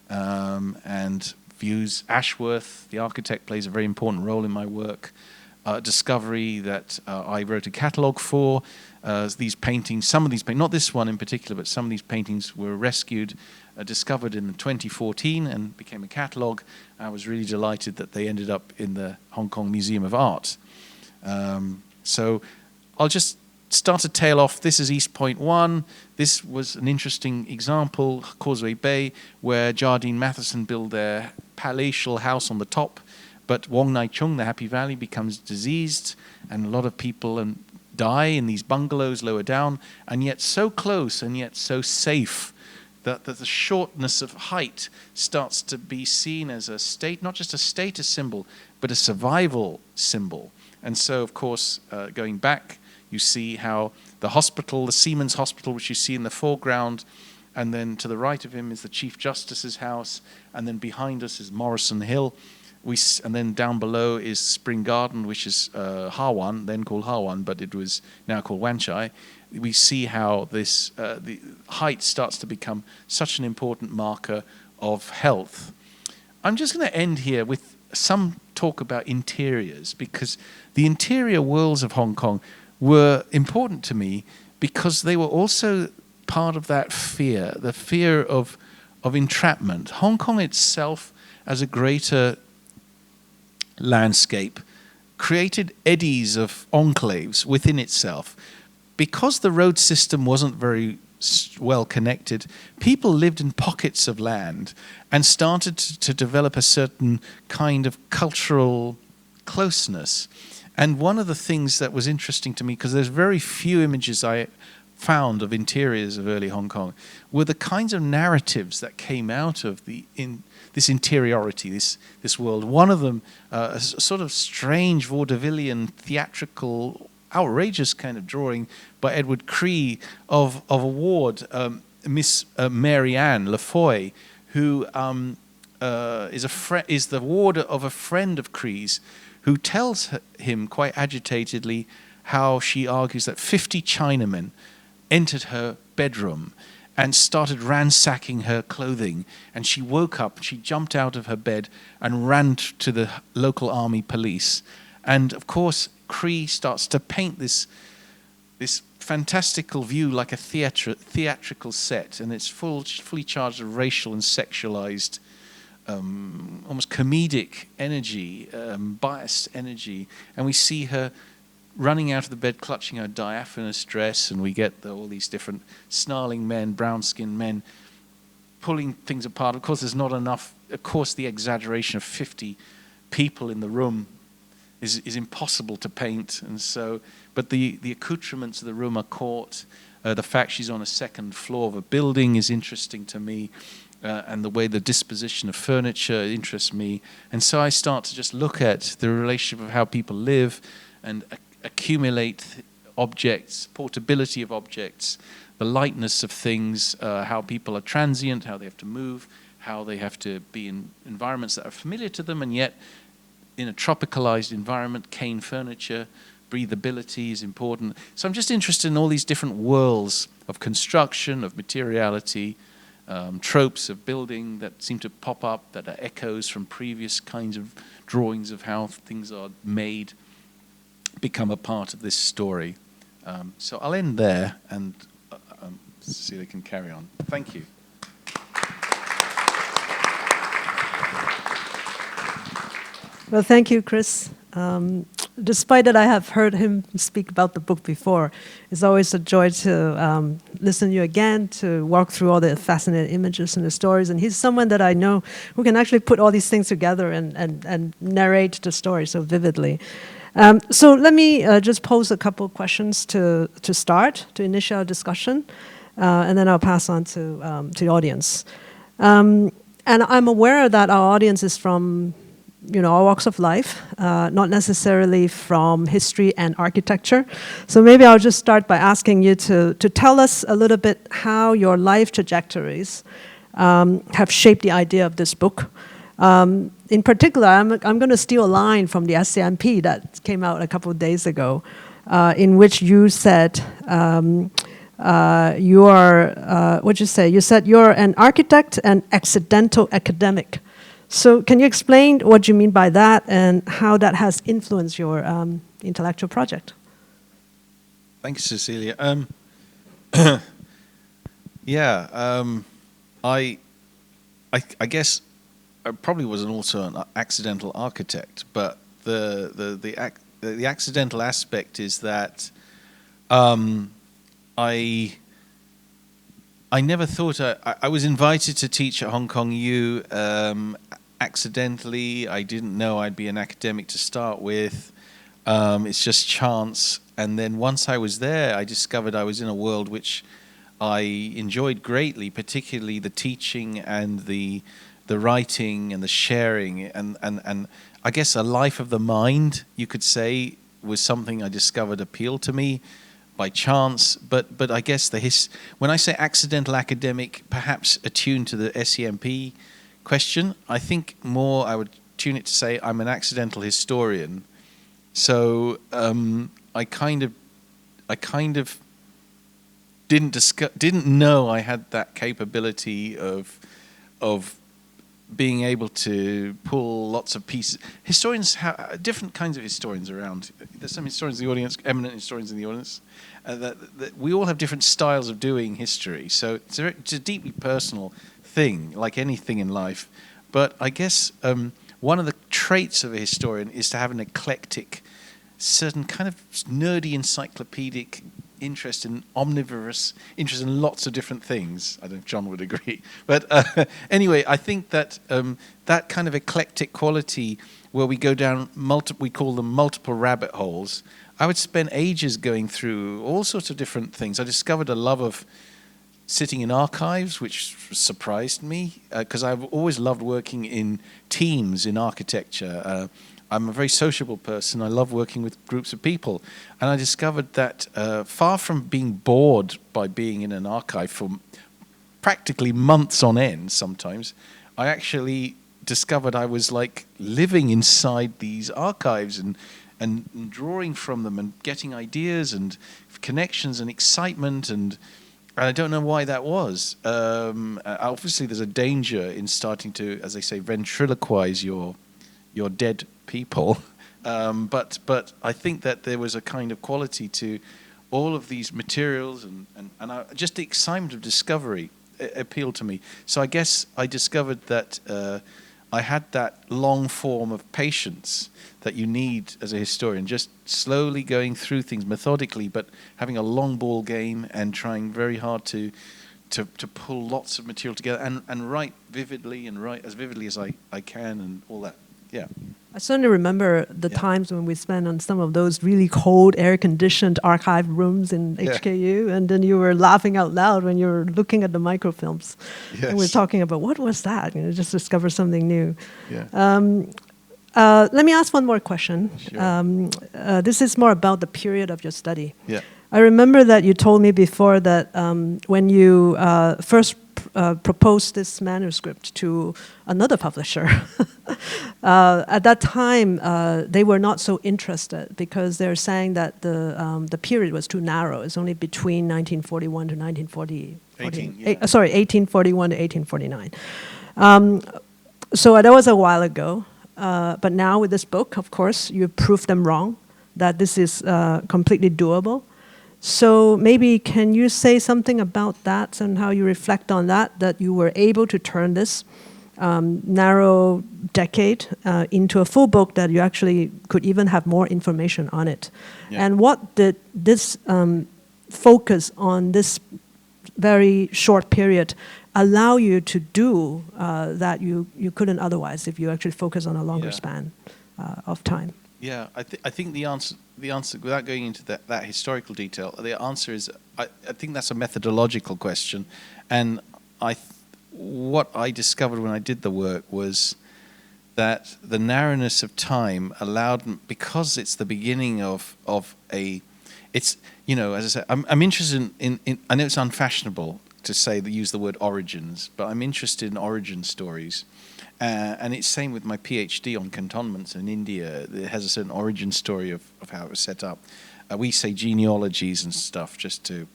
And views, Ashworth, the architect, plays a very important role in my work. Discovery that I wrote a catalogue for. These paintings, some of these paintings, not this one in particular, but some of these paintings were rescued, discovered in 2014 and became a catalogue. I was really delighted that they ended up in the Hong Kong Museum of Art. So I'll just start to tail off. This is East Point 1. This was an interesting example, Causeway Bay, where Jardine Matheson built their palatial house on the top, but Wong Nai Chung, the Happy Valley, becomes diseased, and a lot of people die in these bungalows lower down, and yet so close and yet so safe that the shortness of height starts to be seen as a state, not just a status symbol, but a survival symbol. And so, of course, going back, you see how the hospital, the Seamen's Hospital, which you see in the foreground, and then to the right of him is the Chief Justice's house, and then behind us is Morrison Hill. And then down below is Spring Garden, which is Ha Wan, then called Ha Wan, but it was now called Wan Chai. We see how this the height starts to become such an important marker of health. I'm just going to end here with some talk about interiors, because the interior worlds of Hong Kong were important to me because they were also part of that fear, the fear of entrapment. Hong Kong itself, as a greater landscape, created eddies of enclaves within itself. Because the road system wasn't very well connected, people lived in pockets of land and started to develop a certain kind of cultural closeness. And one of the things that was interesting to me, because there's very few images I found of interiors of early Hong Kong, were the kinds of narratives that came out of this interiority, this world. One of them, a sort of strange vaudevillian, theatrical, outrageous kind of drawing by Edward Cree of a ward, Miss Mary Ann Lafoy, who is the ward of a friend of Cree's, who tells him quite agitatedly how she argues that 50 Chinamen entered her bedroom and started ransacking her clothing. And she woke up, she jumped out of her bed and ran to the local army police. And of course, Cree starts to paint this fantastical view like a theatrical set, and it's fully charged with racial and sexualized, almost comedic energy, biased energy. And we see her running out of the bed, clutching her diaphanous dress, and we get all these different snarling men, brown-skinned men, pulling things apart. Of course, there's not enough. Of course, the exaggeration of 50 people in the room is impossible to paint, and so. But the accoutrements of the room are caught. The fact she's on a second floor of a building is interesting to me, and the way the disposition of furniture interests me. And so I start to just look at the relationship of how people live and accumulate objects, portability of objects, the lightness of things, how people are transient, how they have to move, how they have to be in environments that are familiar to them, and yet in a tropicalized environment, cane furniture, breathability is important. So I'm just interested in all these different worlds of construction, of materiality, tropes of building that seem to pop up, that are echoes from previous kinds of drawings of how things are made, become a part of this story. So I'll end there, and Cecilia can carry on. Thank you. Well, thank you, Chris. Despite that I have heard him speak about the book before, it's always a joy to listen to you again, to walk through all the fascinating images and the stories. And he's someone that I know who can actually put all these things together and narrate the story so vividly. So let me just pose a couple of questions to start, to initiate our discussion, and then I'll pass on to the audience. And I'm aware that our audience is from all walks of life, not necessarily from history and architecture. So maybe I'll just start by asking you to tell us a little bit how your life trajectories have shaped the idea of this book. In particular, I'm going to steal a line from the SCMP that came out a couple of days ago, in which you said, what'd you say? You said you're an architect and accidental academic. So can you explain what you mean by that and how that has influenced your intellectual project? Thanks, Cecilia. I guess I probably was also an accidental architect, but the accidental aspect is that I never thought I was invited to teach at Hong Kong U. Accidentally, I didn't know I'd be an academic to start with. It's just chance. And then once I was there, I discovered I was in a world which I enjoyed greatly, particularly the teaching and the writing and the sharing. And I guess a life of the mind, you could say, was something I discovered appealed to me by chance. But I guess when I say accidental academic, perhaps attuned to the SCMP question, I think more I would tune it to say I'm an accidental historian. So I kind of didn't know I had that capability of being able to pull lots of pieces. Historians have different kinds of historians around. There's some historians in the audience, eminent historians in the audience. That we all have different styles of doing history. So it's a deeply personal thing, like anything in life. But I guess one of the traits of a historian is to have an eclectic, certain kind of nerdy, encyclopedic interest in omnivorous, interest in lots of different things. I don't know if John would agree. But anyway, I think that that kind of eclectic quality where we go down, we call them multiple rabbit holes. I would spend ages going through all sorts of different things. I discovered a love of sitting in archives, which surprised me, because I've always loved working in teams in architecture. I'm a very sociable person. I love working with groups of people. And I discovered that far from being bored by being in an archive for practically months on end sometimes, I actually discovered I was like living inside these archives and drawing from them and getting ideas and connections and excitement, and I don't know why that was. Obviously, there's a danger in starting to, as they say, ventriloquize your dead people. But I think that there was a kind of quality to all of these materials, and just the excitement of discovery appealed to me. So I guess I discovered that I had that long form of patience that you need as a historian, just slowly going through things methodically, but having a long ball game and trying very hard to pull lots of material together and write vividly and write as vividly as I can and all that. Yeah. I certainly remember the times when we spent on some of those really cold, air-conditioned archive rooms in HKU, and then you were laughing out loud when you were looking at the microfilms. Yes. And we were talking about, what was that? Just discover something new. Yeah. Let me ask one more question. Sure. This is more about the period of your study. Yeah. I remember that you told me before that when you first proposed this manuscript to another publisher, at that time they were not so interested because they're saying that the period was too narrow. It's only between 1941 to 1841 to 1849. So that was a while ago. But now with this book, of course, you proved them wrong, that this is completely doable. So maybe can you say something about that and how you reflect on that you were able to turn this narrow decade into a full book that you actually could even have more information on it. Yeah. And what did this focus on this very short period allow you to do that you couldn't otherwise if you actually focus on a longer span of time? Yeah, I think the answer, without going into that historical detail, the answer is I think that's a methodological question, and what I discovered when I did the work was that the narrowness of time allowed, because it's the beginning of a, it's, you know, as I said, I'm interested in I know it's unfashionable to use the word origins, but I'm interested in origin stories. And it's same with my PhD on cantonments in India. It has a certain origin story of how it was set up. We say genealogies and stuff just to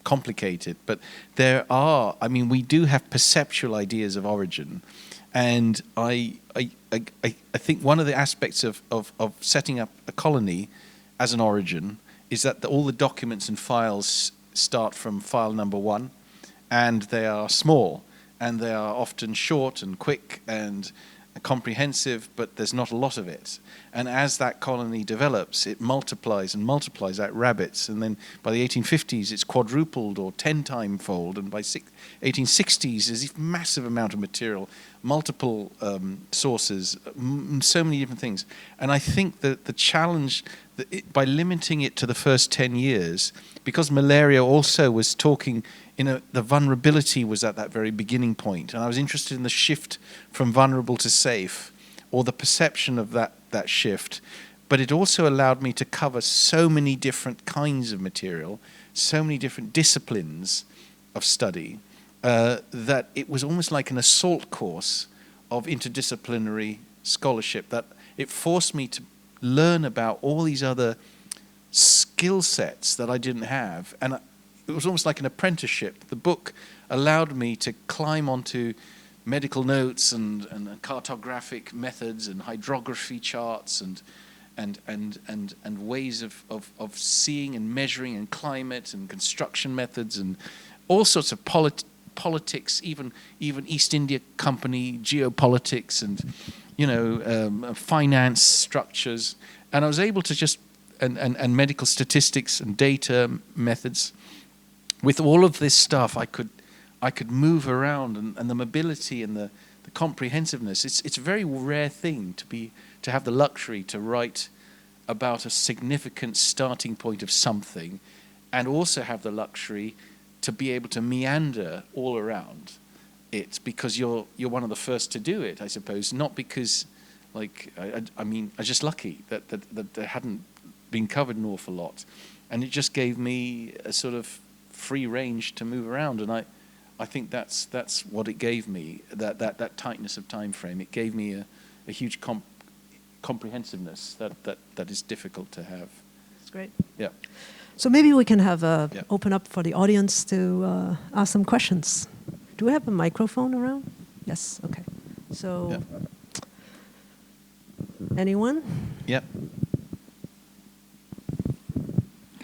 complicate it. But there are, I mean, we do have perceptual ideas of origin. And I think one of the aspects of setting up a colony as an origin is that all the documents and files start from file number 1, and they are small. And they are often short and quick and comprehensive, but there's not a lot of it. And as that colony develops, it multiplies and multiplies like rabbits. And then by the 1850s, it's quadrupled or 10-time-fold. And by 1860s, there's a massive amount of material, multiple sources, so many different things. And I think that the challenge, by limiting it to the first 10 years, because Malaria also was talking, the vulnerability was at that very beginning point, and I was interested in the shift from vulnerable to safe, or the perception of that shift. But it also allowed me to cover so many different kinds of material, so many different disciplines of study, that it was almost like an assault course of interdisciplinary scholarship, that it forced me to learn about all these other skill sets that I didn't have. And it was almost like an apprenticeship. The book allowed me to climb onto medical notes and cartographic methods and hydrography charts and ways of seeing and measuring and climate and construction methods and all sorts of politics, even East India Company geopolitics and finance structures. And I was able to just and medical statistics and data methods. With all of this stuff, I could move around, and the mobility and the comprehensiveness. It's a very rare thing to have the luxury to write about a significant starting point of something, and also have the luxury to be able to meander all around it, because you're one of the first to do it, I suppose. Not because, I'm just lucky that there hadn't been covered an awful lot, and it just gave me a sort of free range to move around, and I think that's what it gave me, that tightness of time frame. It gave me a huge comprehensiveness that is difficult to have. That's great. Yeah. So maybe we can have Yeah. open up for the audience to ask some questions. Do we have a microphone around? Yes. Okay. So, Yeah. anyone? Yep.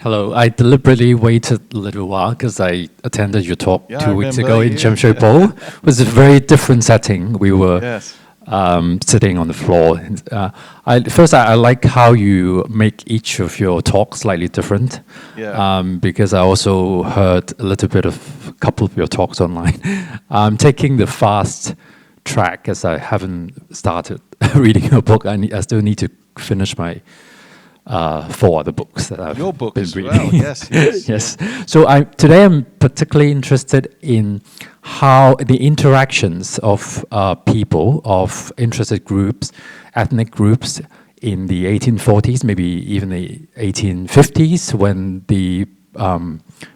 Hello. I deliberately waited a little while because I attended your talk Yeah, 2 I weeks remember ago in you. Chemshui-Po. It was a very different setting. We were Yes. sitting on the floor. And, I like how you make each of your talks slightly different. Yeah. Because I also heard a little bit of a couple of your talks online. I'm taking the fast track as I haven't started reading your book. I still need to finish my 4 other books that I've Your book been as reading. well. Yes. Yes. Yes. So today I'm particularly interested in how the interactions of people, of interested groups, ethnic groups in the 1840s, maybe even the 1850s, when the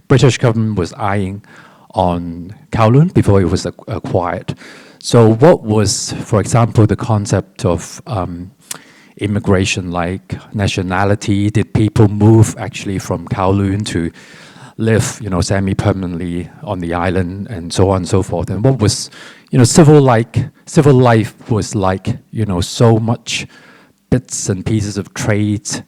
British government was eyeing on Kowloon before it was acquired. So what was, for example, the concept of immigration, like nationality? Did people move actually from Kowloon to live, semi-permanently on the island, and so on and so forth? And what was, civil life was like, so much bits and pieces of trade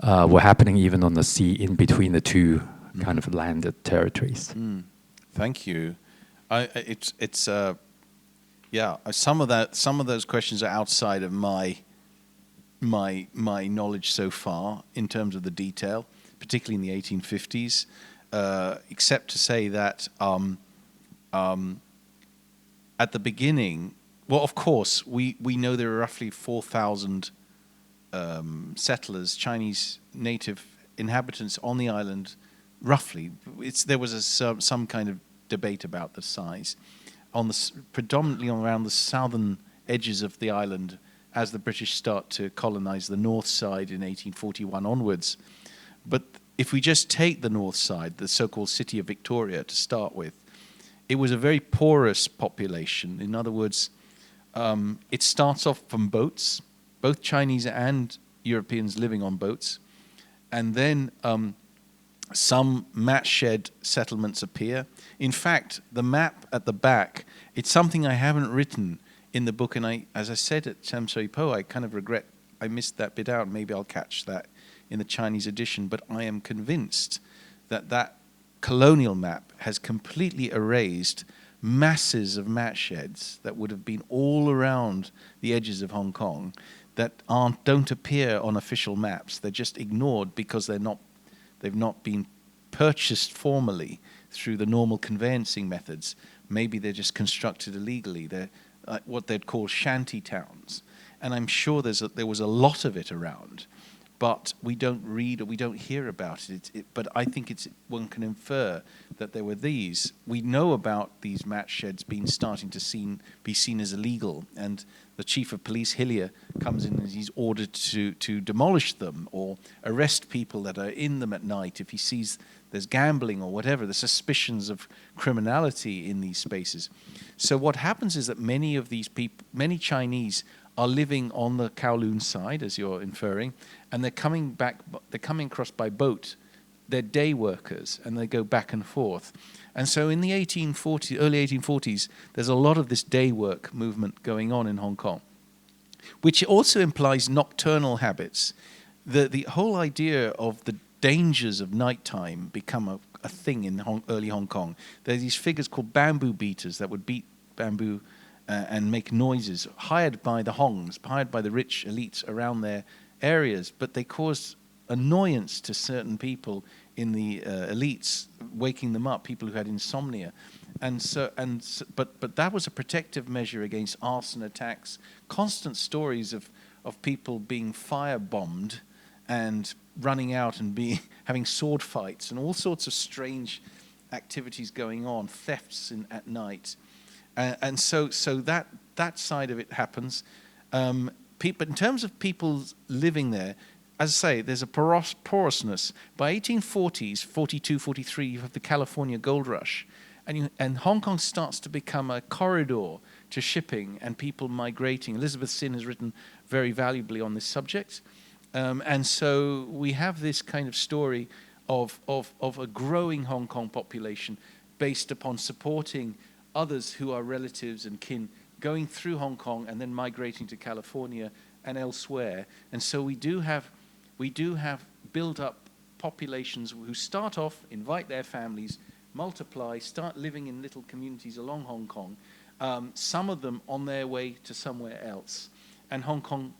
were happening even on the sea in between the two kind of landed territories. Thank you. Some of those questions are outside of my knowledge so far in terms of the detail, particularly in the 1850s, except to say that at the beginning, well, of course, we know there are roughly 4,000 settlers, Chinese native inhabitants on the island, roughly. There was some kind of debate about the size. Predominantly around the southern edges of the island, as the British start to colonize the north side in 1841 onwards. But if we just take the north side, the so-called city of Victoria to start with, it was a very porous population. In other words, it starts off from boats, both Chinese and Europeans living on boats, and then some mat shed settlements appear. In fact, the map at the back, it's something I haven't written in the book, and as I said at Chemshui-Po, I kind of regret I missed that bit out. Maybe I'll catch that in the Chinese edition, but I am convinced that colonial map has completely erased masses of mat sheds that would have been all around the edges of Hong Kong that don't appear on official maps. They're just ignored because they've not been purchased formally through the normal conveyancing methods. Maybe they're just constructed illegally. They're what they'd call shanty towns. And I'm sure there was a lot of it around, but we don't read or we don't hear about it. But I think one can infer that there were these. We know about these mat sheds starting to be seen as illegal, and the chief of police, Hillier, comes in and he's ordered to demolish them or arrest people that are in them at night if he sees there's gambling or whatever, the suspicions of criminality in these spaces. So what happens is that many of these people, many Chinese, are living on the Kowloon side, as you're inferring, and they're coming across by boat. They're day workers, and they go back and forth. And so in the early 1840s, there's a lot of this day work movement going on in Hong Kong, which also implies nocturnal habits. The whole idea of the dangers of nighttime become a thing in early Hong Kong. There are these figures called bamboo beaters that would beat bamboo and make noises, hired by the Hongs, hired by the rich elites around their areas, but they caused annoyance to certain people in the elites, waking them up, people who had insomnia. But that was a protective measure against arson attacks, constant stories of people being firebombed and running out and having sword fights and all sorts of strange activities going on, thefts at night. And so that side of it happens. But in terms of people living there, as I say, there's a porousness. By 1840s, 42, 43, you have the California gold rush. And Hong Kong starts to become a corridor to shipping and people migrating. Elizabeth Sin has written very valuably on this subject. And so we have this kind of story of a growing Hong Kong population based upon supporting others who are relatives and kin going through Hong Kong and then migrating to California and elsewhere. And so we do have built up populations who start off, invite their families, multiply, start living in little communities along Hong Kong, some of them on their way to somewhere else. And Hong Kong,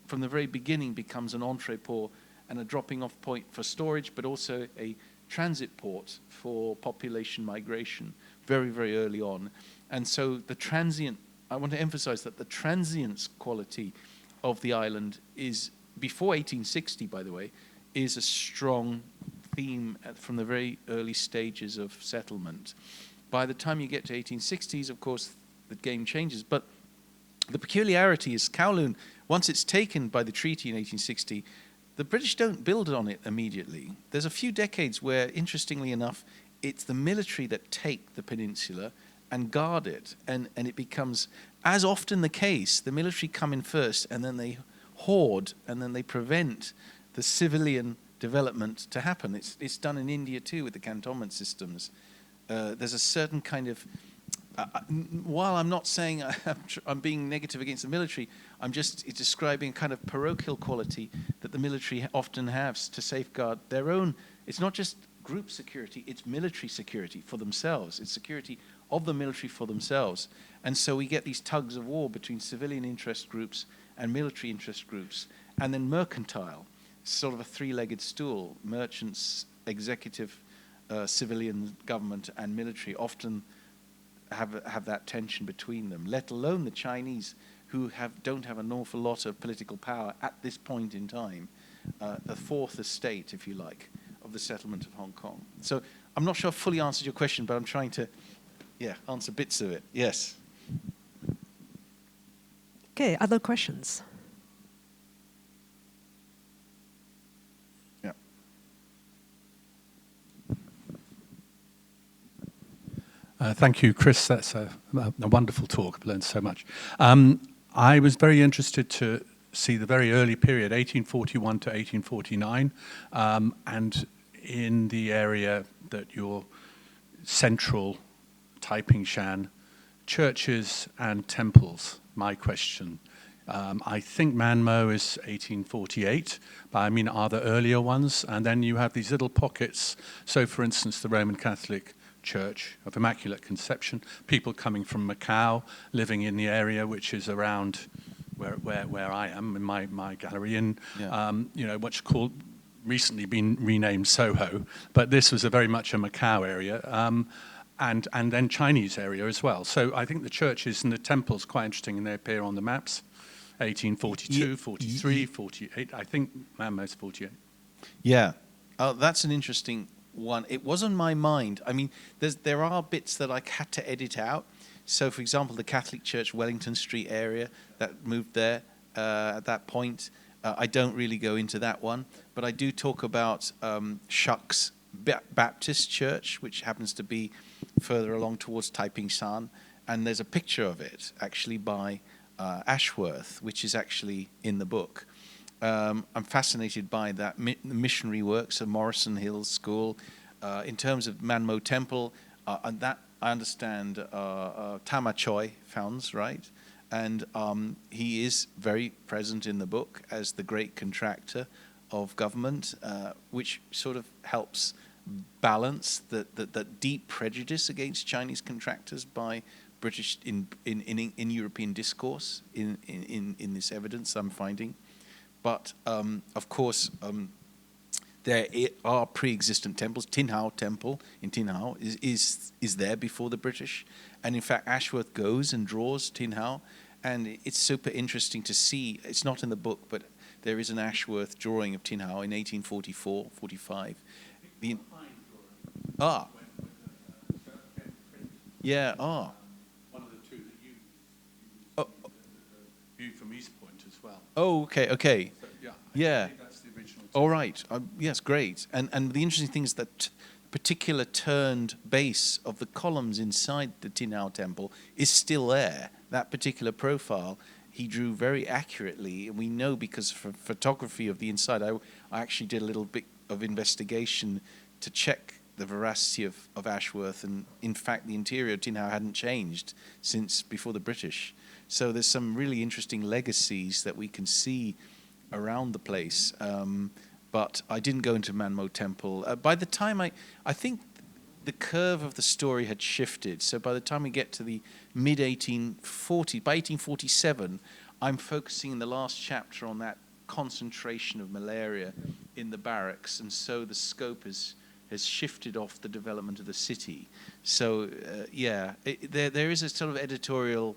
from the very beginning, becomes an entrepôt and a dropping off point for storage, but also a transit port for population migration very, very early on. And so the transient, I want to emphasize that the transience quality of the island is, before 1860, by the way, is a strong theme from the very early stages of settlement. By the time you get to 1860s, of course, the game changes. But the peculiarity is Kowloon, once it's taken by the treaty in 1860, the British don't build on it immediately. There's a few decades where, interestingly enough, it's the military that take the peninsula and guard it. And it becomes, as often the case, the military come in first and then they hoard and then they prevent the civilian development to happen. It's done in India too with the cantonment systems. There's a certain kind of, while I'm not saying I'm being negative against the military, I'm just describing a kind of parochial quality that the military often has to safeguard their own. It's not just group security, it's military security for themselves. It's security of the military for themselves. And so we get these tugs of war between civilian interest groups and military interest groups, and then mercantile, sort of a three-legged stool. Merchants, executive, civilian government, and military often have that tension between them, let alone the Chinese, who don't have an awful lot of political power at this point in time, the fourth estate, if you like, of the settlement of Hong Kong. So I'm not sure I've fully answered your question, but I'm trying to, answer bits of it. Yes. Okay, other questions? Yeah. Thank you, Chris. That's a wonderful talk. I've learned so much. I was very interested to see the very early period, 1841 to 1849, and in the area that your central Taiping Shan, churches and temples. My question. I think Manmo is 1848, but I mean, are there earlier ones? And then you have these little pockets. So, for instance, the Roman Catholic Church of Immaculate Conception, people coming from Macau, living in the area which is around where I am in my gallery, and what's called recently been renamed Soho, but this was very much a Macau area, and then Chinese area as well. So I think the churches and the temples quite interesting, and they appear on the maps. 1842, 43, 48. I think Manmo's 48. Yeah, that's an interesting one. It was on my mind. I mean, there are bits that I had to edit out. So, for example, the Catholic Church, Wellington Street area, that moved there at that point. I don't really go into that one, but I do talk about Shucks Baptist Church, which happens to be further along towards Taiping Shan, and there's a picture of it actually by Ashworth, which is actually in the book. I'm fascinated by that missionary works of Morrison Hills School. In terms of Manmo Temple, and that I understand Tama Choi founds, right? And he is very present in the book as the great contractor of government, which sort of helps balance the deep prejudice against Chinese contractors by British in European discourse in this evidence I'm finding. But of course, there are pre-existent temples. Tin Hau Temple in Tin Hau is there before the British, and in fact Ashworth goes and draws Tin Hau, and it's super interesting to see. It's not in the book, but there is an Ashworth drawing of Tin Hau in 1844, 45. Yeah. One of the two that you view from East Point as well. Oh, okay. So, yeah. I think that's the original. All right. Yes, great. And the interesting thing is that particular turned base of the columns inside the Tin Hau Temple is still there. that particular profile he drew very accurately, and we know because for photography of the inside, I actually did a little bit of investigation to check the veracity of Ashworth, and in fact the interior tin house hadn't changed since before the British. So there's some really interesting legacies that we can see around the place. But I didn't go into Manmo Temple. By the time I think the curve of the story had shifted. So by the time we get to the mid-1840s, by 1847, I'm focusing in the last chapter on that concentration of malaria in the barracks, and so the scope has shifted off the development of the city. So there is a sort of editorial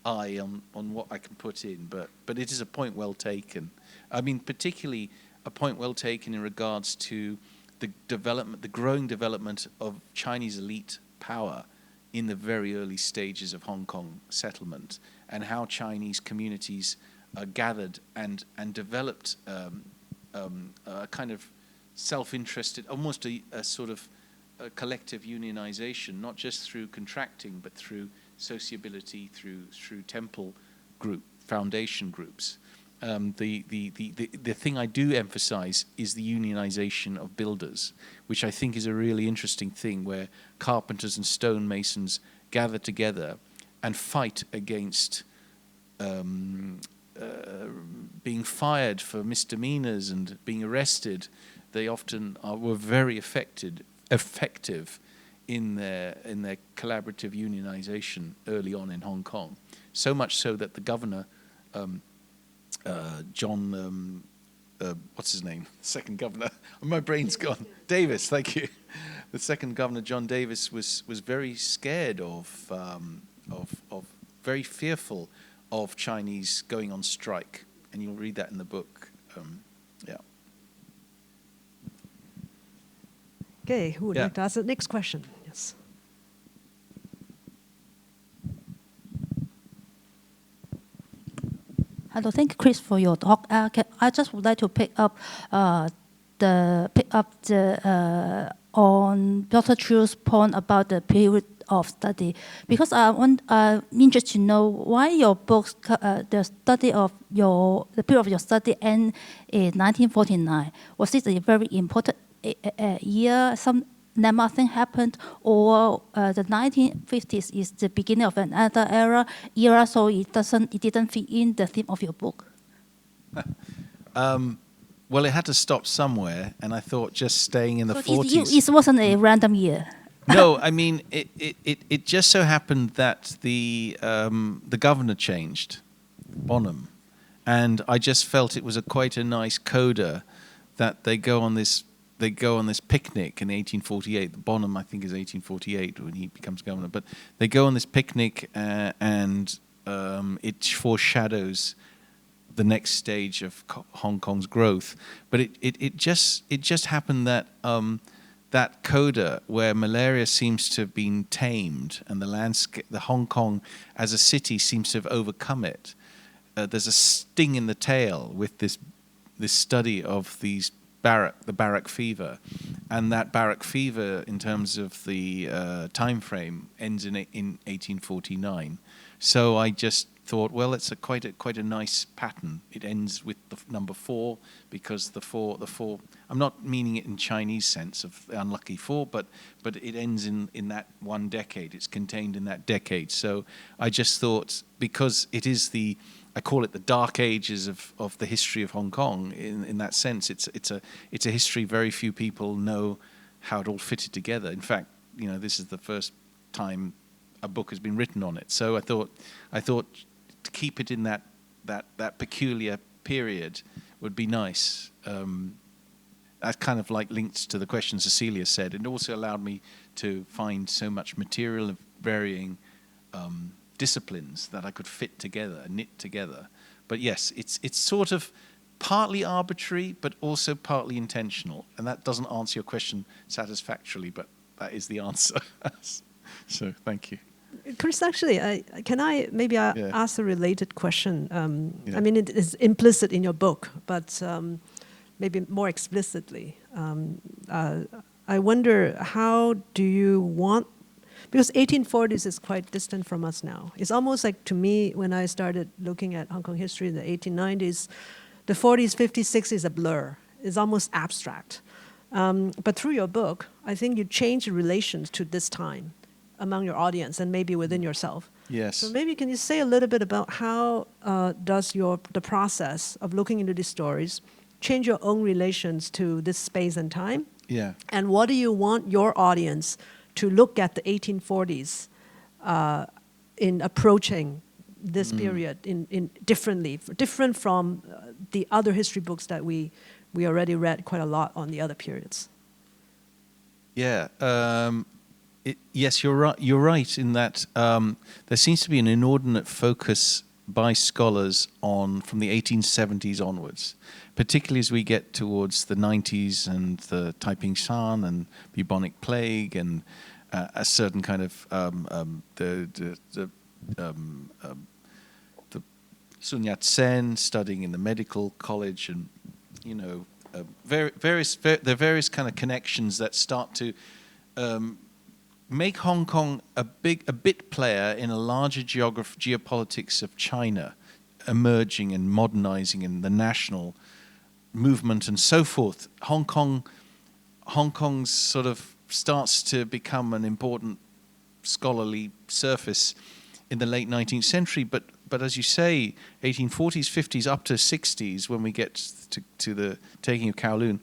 eye on what I can put in, but it is a point well taken. I mean, particularly a point well taken in regards to the development, the growing development of Chinese elite power in the very early stages of Hong Kong settlement, and how Chinese communities gathered and developed a kind of self-interested, almost a sort of a collective unionization, not just through contracting, but through sociability, through temple group, foundation groups. The thing I do emphasize is the unionization of builders, which I think is a really interesting thing, where carpenters and stonemasons gather together and fight against being fired for misdemeanors and being arrested. They often were very effective in their collaborative unionization early on in Hong Kong. So much so that the governor, John, what's his name? Second governor. My brain's gone. Davis, thank you. The second governor, John Davis, was very scared of very fearful of Chinese going on strike, and you'll read that in the book. Yeah. Okay, who would like to ask the next question? Yes. Hello, thank you, Chris, for your talk. I just would like to pick up on Dr. Chiu's point about the period of study, because I'm interested to know why your books, the period of your study end in 1949. Was it a very important year? Some landmark thing happened, or the 1950s is the beginning of another era, so it didn't fit in the theme of your book? Well, it had to stop somewhere, and I thought just staying in the 40s. It wasn't a random year. No, I mean, it just so happened that the governor changed, Bonham, and I just felt it was quite a nice coda that they go on this picnic in 1848. Bonham, I think, is 1848 when he becomes governor. But they go on this picnic, and it foreshadows the next stage of Hong Kong's growth. But it just happened that that coda where malaria seems to have been tamed, and the landscape, the Hong Kong as a city seems to have overcome it. There's a sting in the tail with this study of the barrack fever, and that barrack fever, in terms of the time frame, ends in 1849. So I just thought, well, it's quite a nice pattern. It ends with the number 4, because the four. I'm not meaning it in Chinese sense of the unlucky 4, but it ends in that one decade. It's contained in that decade. So I just thought, because it is I call it the dark ages of the history of Hong Kong. In that sense, it's a history very few people know how it all fitted together. In fact, this is the first time a book has been written on it. So I thought to keep it in that peculiar period would be nice. That kind of like linked to the question Cecilia said. It also allowed me to find so much material of varying disciplines that I could fit together, knit together. But yes, it's sort of partly arbitrary, but also partly intentional. And that doesn't answer your question satisfactorily, but that is the answer. So thank you. Chris, actually, can I maybe ask a related question? I mean, it is implicit in your book, but maybe more explicitly. I wonder, how do you want because 1840s is quite distant from us now. It's almost like, to me, when I started looking at Hong Kong history in the 1890s, the 40s, 50s, 60s is a blur. It's almost abstract. But through your book, I think you change the relations to this time among your audience and maybe within yourself. Yes. So maybe can you say a little bit about how does the process of looking into these stories change your own relations to this space and time? Yeah. And what do you want your audience to look at the 1840s in approaching this period in differently, different from the other history books that we already read quite a lot on the other periods? Yeah. Yes, you're right. You're right in that there seems to be an inordinate focus by scholars on from the 1870s onwards, particularly as we get towards the 90s and the Taiping Shan and bubonic plague and a certain kind of the Sun Yat-sen studying in the medical college, and there are various kind of connections that start to make Hong Kong a bit player in a larger geopolitics of China, emerging and modernizing in the national movement and so forth. Hong Kong's sort of starts to become an important scholarly surface in the late 19th century, but as you say, 1840s, 50s, up to 60s, when we get to the taking of Kowloon,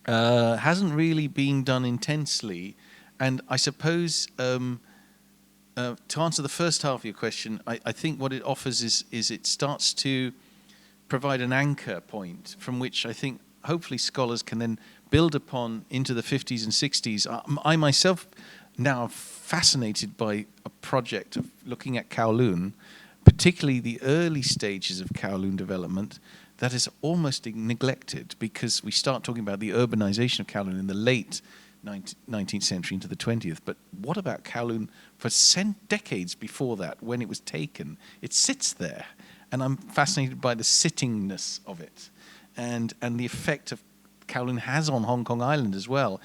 hasn't really been done intensely. And I suppose, to answer the first half of your question, I think what it offers is it starts to provide an anchor point from which I think hopefully scholars can then build upon into the 50s and 60s. I myself now am fascinated by a project of looking at Kowloon, particularly the early stages of Kowloon development, that is almost neglected, because we start talking about the urbanization of Kowloon in the late 19th century into the 20th. But what about Kowloon for decades before that, when it was taken? It sits there, and I'm fascinated by the sittingness of it, and the effect of Kowloon has on Hong Kong Island as well.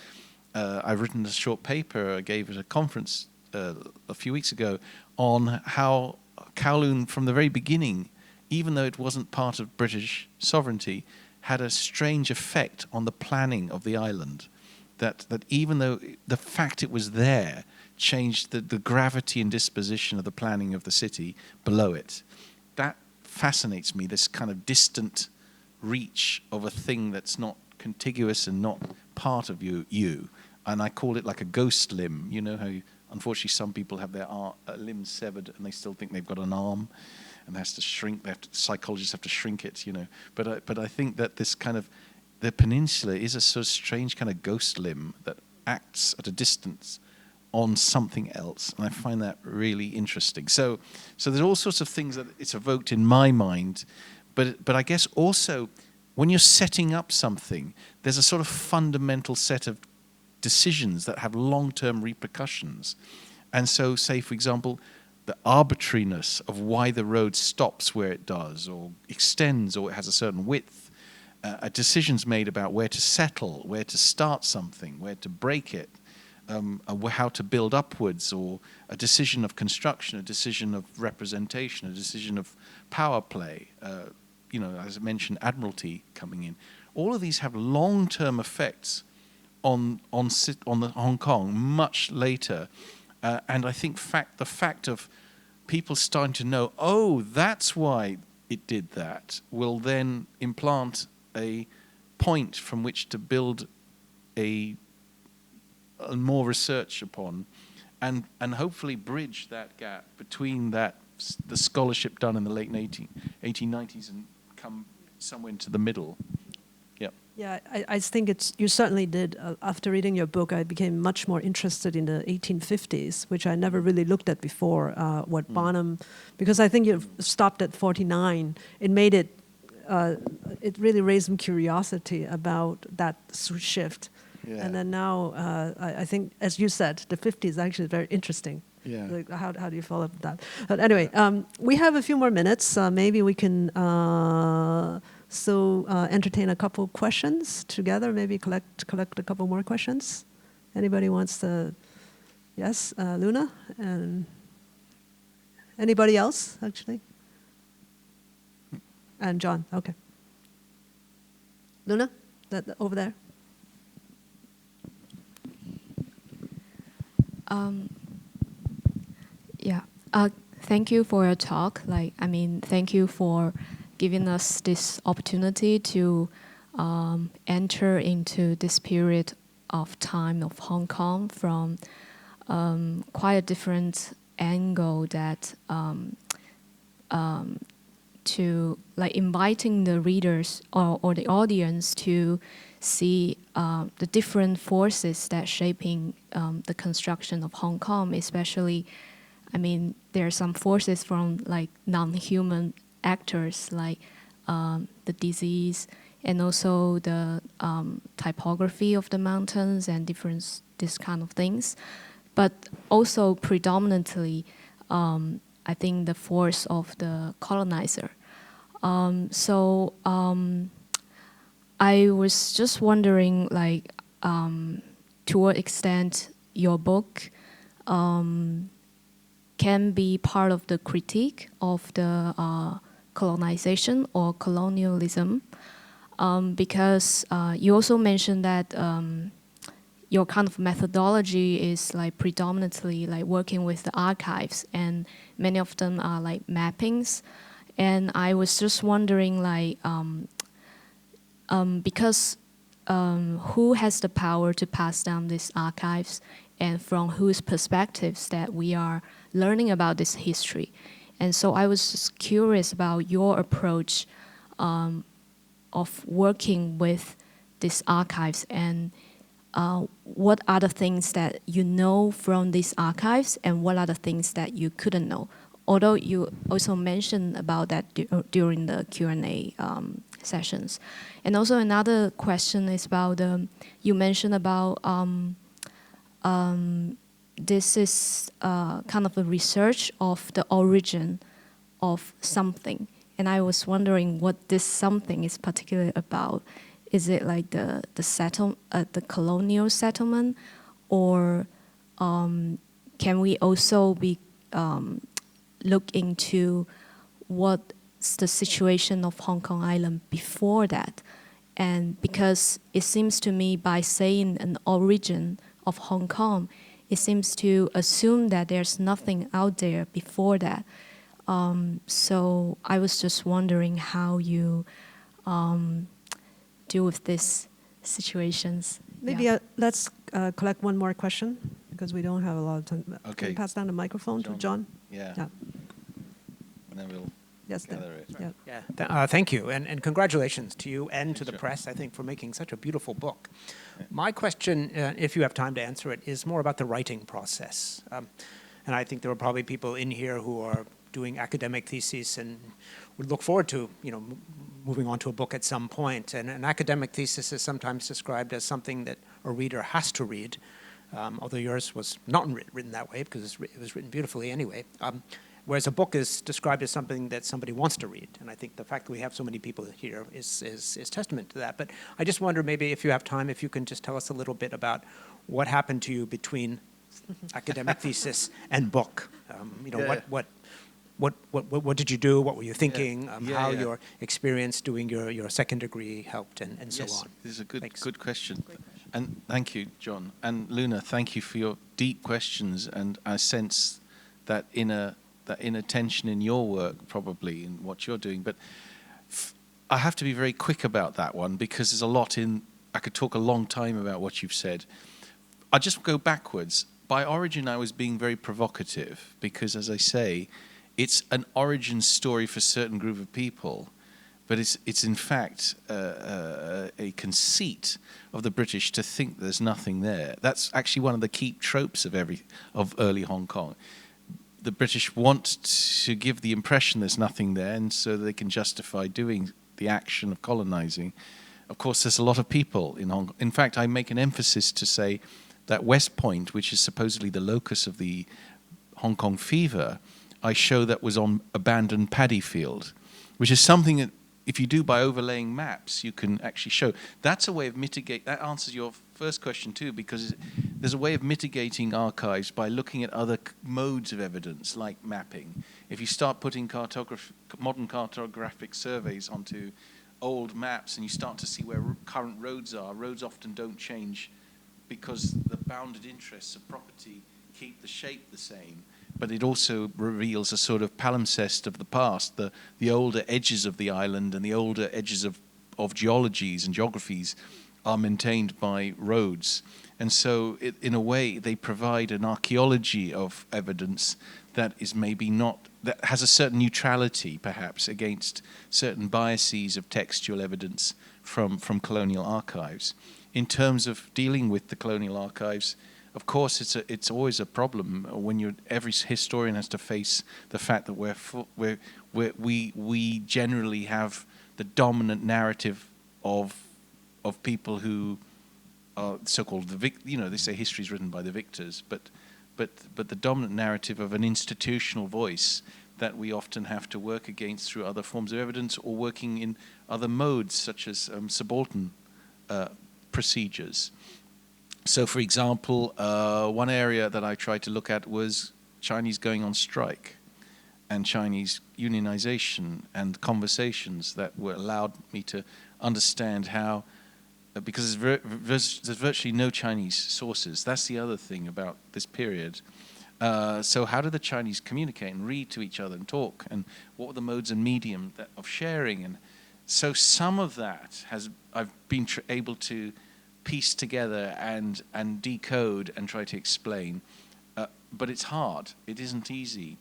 I've written a short paper I gave at a conference a few weeks ago on how Kowloon, from the very beginning, even though it wasn't part of British sovereignty, had a strange effect on the planning of the island. That even though the fact it was there changed the gravity and disposition of the planning of the city below it. That fascinates me, this kind of distant reach of a thing that's not contiguous and not part of you. And I call it like a ghost limb. You know how unfortunately some people have their limbs severed and they still think they've got an arm, and it has to shrink. Psychologists have to shrink it, But I think that this kind of the peninsula is a sort of strange kind of ghost limb that acts at a distance on something else, and I find that really interesting. So there's all sorts of things that it's evoked in my mind, but I guess also when you're setting up something, there's a sort of fundamental set of decisions that have long-term repercussions. And so, say, for example, the arbitrariness of why the road stops where it does, or extends, or it has a certain width, decisions made about where to settle, where to start something, where to break it, how to build upwards, or a decision of construction, a decision of representation, a decision of power play, as I mentioned, admiralty coming in. All of these have long-term effects on the Hong Kong much later, and I think the fact of people starting to know, oh, that's why it did that, will then implant a point from which to build a more research upon, and hopefully bridge that gap between the scholarship done in the late 1890s and come somewhere into the middle. Yeah, I think you certainly did. After reading your book, I became much more interested in the 1850s, which I never really looked at before, what Bonham, because I think you've stopped at 49. It made it really raised some curiosity about that shift. Yeah. And then now, I think, as you said, the 50s is actually very interesting. Yeah. Like, how do you follow up with that? But anyway, we have a few more minutes. Maybe we can entertain a couple questions together. Maybe collect a couple more questions. Anybody wants to Yes, Luna, and anybody else, actually? And John, okay. Luna, over there. Yeah. Thank you for your talk. Thank you for giving us this opportunity to enter into this period of time of Hong Kong from quite a different angle that to inviting the readers or the audience to see the different forces that shaping the construction of Hong Kong, especially, there are some forces from non-human actors like the disease and also the typography of the mountains and this kind of things. But also predominantly, I think the force of the colonizer. I was just wondering, to what extent your book can be part of the critique of the colonization or colonialism, because you also mentioned that your kind of methodology is predominantly working with the archives, and many of them are mappings. And I was just wondering, because who has the power to pass down these archives, and from whose perspectives that we are learning about this history? And so I was just curious about your approach of working with these archives, and what are the things that you know from these archives, and what are the things that you couldn't know? Although you also mentioned about that during the Q&A sessions. And also another question is about, you mentioned about this is kind of a research of the origin of something. And I was wondering what this something is particularly about. Is it the colonial settlement, or can we also be look into what's the situation of Hong Kong Island before that? And because it seems to me, by saying an origin of Hong Kong, it seems to assume that there's nothing out there before that. So I was just wondering how you deal with these situations. Maybe let's collect one more question, because we don't have a lot of time. Okay. Can you pass down the microphone to John? Yeah. Yeah. And then we'll gather it. Yeah. Yeah, thank you, and congratulations to you and to the press, I think, for making such a beautiful book. My question, if you have time to answer it, is more about the writing process. And I think there are probably people in here who are doing academic theses and would look forward to, moving on to a book at some point. And an academic thesis is sometimes described as something that a reader has to read, although yours was not written that way, because it was written beautifully anyway. Whereas a book is described as something that somebody wants to read. And I think the fact that we have so many people here is testament to that. But I just wonder, maybe if you have time, if you can just tell us a little bit about what happened to you between academic thesis and book. What did you do? What were you thinking? How your experience doing your second degree helped, and so on. This is a good question. And thank you, John. And Luna, thank you for your deep questions. And I sense that inner tension in your work, probably, in what you're doing. But I have to be very quick about that one, because there's a lot in. I could talk a long time about what you've said. I'll just go backwards. By origin, I was being very provocative, because, as I say, it's an origin story for a certain group of people, but it's in fact a conceit of the British to think there's nothing there. That's actually one of the key tropes of early Hong Kong. The British want to give the impression there's nothing there, and so they can justify doing the action of colonizing. Of course, there's a lot of people in Hong Kong. In fact, I make an emphasis to say that West Point, which is supposedly the locus of the Hong Kong fever, I show that was on abandoned paddy field, which is something that if you do by overlaying maps, you can actually show. That's a way of mitigate. That answers your first question too, because there's a way of mitigating archives by looking at other modes of evidence, like mapping. If you start putting modern cartographic surveys onto old maps and you start to see where current roads are, roads often don't change because the bounded interests of property keep the shape the same. But it also reveals a sort of palimpsest of the past, the older edges of the island and the older edges of geologies and geographies are maintained by roads. And so in a way they provide an archaeology of evidence that is maybe not, that has a certain neutrality perhaps against certain biases of textual evidence from colonial archives. In terms of dealing with the colonial archives, of course, it's always a problem when every historian has to face the fact that we generally have the dominant narrative of people who are so-called they say history is written by the victors, but the dominant narrative of an institutional voice that we often have to work against through other forms of evidence or working in other modes such as subaltern procedures. So, for example, one area that I tried to look at was Chinese going on strike and Chinese unionization and conversations that were allowed me to understand how, because there's virtually no Chinese sources. That's the other thing about this period. So how do the Chinese communicate and read to each other and talk? And what were the modes and medium of sharing? And so some of that I've been able to piece together and decode and try to explain, but it's hard. It isn't easy.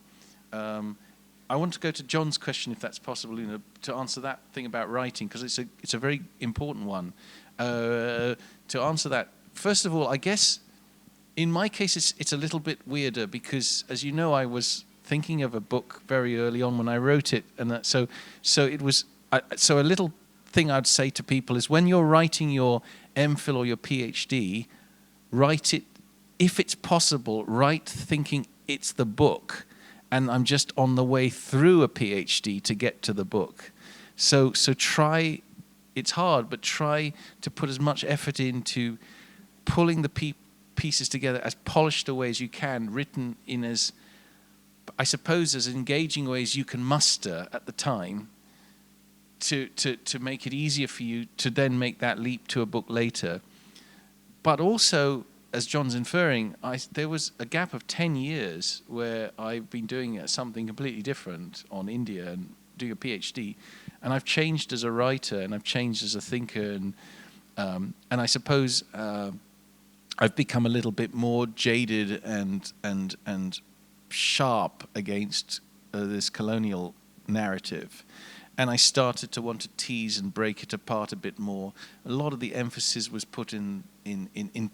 I want to go to John's question, if that's possible, to answer that thing about writing, because it's a very important one. To answer that, first of all, I guess in my case it's a little bit weirder because, as you know, I was thinking of a book very early on when I wrote it, and so it was. So a little thing I'd say to people is when you're writing your MPhil or your PhD, write it, if it's possible, write thinking it's the book, and I'm just on the way through a PhD to get to the book. So try, it's hard, but try to put as much effort into pulling the pieces together as polished a way as you can, written in as, I suppose, as engaging a way as you can muster at the time, to make it easier for you to then make that leap to a book later. But also, as John's inferring, there was a gap of 10 years where I've been doing something completely different on India and doing a PhD, and I've changed as a writer and I've changed as a thinker, and I suppose I've become a little bit more jaded and sharp against this colonial narrative. And I started to want to tease and break it apart a bit more. A lot of the emphasis was put in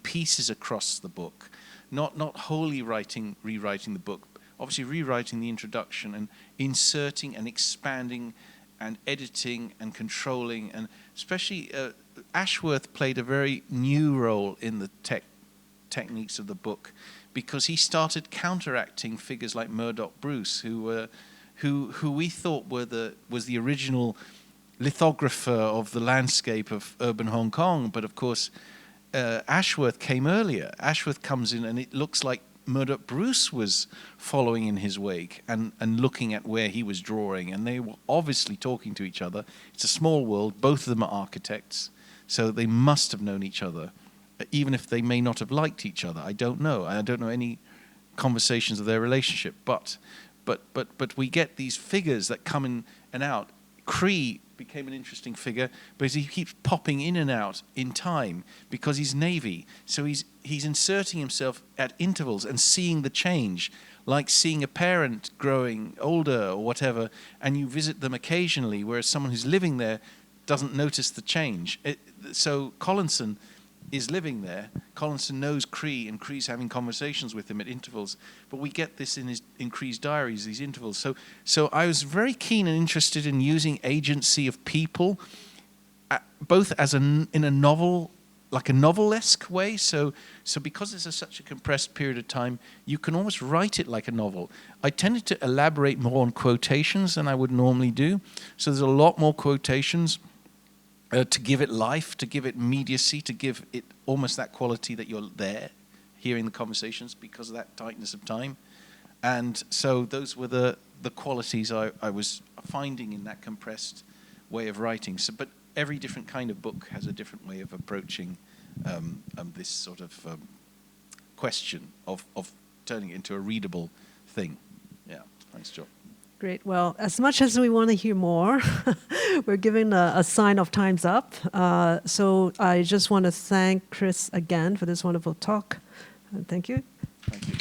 pieces across the book, not wholly rewriting the book. Obviously, rewriting the introduction and inserting and expanding and editing and controlling, and especially Ashworth played a very new role in the techniques of the book, because he started counteracting figures like Murdoch Bruce, who we thought was the original lithographer of the landscape of urban Hong Kong. But of course, Ashworth came earlier. Ashworth comes in and it looks like Murdoch Bruce was following in his wake and looking at where he was drawing. And they were obviously talking to each other. It's a small world. Both of them are architects. So they must have known each other, even if they may not have liked each other. I don't know. I don't know any conversations of their relationship. But we get these figures that come in and out. Cree became an interesting figure, but he keeps popping in and out in time because he's Navy. So he's inserting himself at intervals and seeing the change, like seeing a parent growing older or whatever, and you visit them occasionally, whereas someone who's living there doesn't notice the change. So Collinson is living there. Collinson knows Cree, and Cree's having conversations with him at intervals. But we get this in Cree's diaries, these intervals. So I was very keen and interested in using agency of people, both as in a novel, like a novelesque way. So because it's such a compressed period of time, you can almost write it like a novel. I tended to elaborate more on quotations than I would normally do. So there's a lot more quotations. To give it life, to give it immediacy, to give it almost that quality that you're there, hearing the conversations because of that tightness of time. And so those were the qualities I was finding in that compressed way of writing. So, but every different kind of book has a different way of approaching this sort of question of turning it into a readable thing. Yeah, thanks, John. Great. Well, as much as we want to hear more, we're giving a sign of time's up. So I just want to thank Chris again for this wonderful talk. Thank you. Thank you.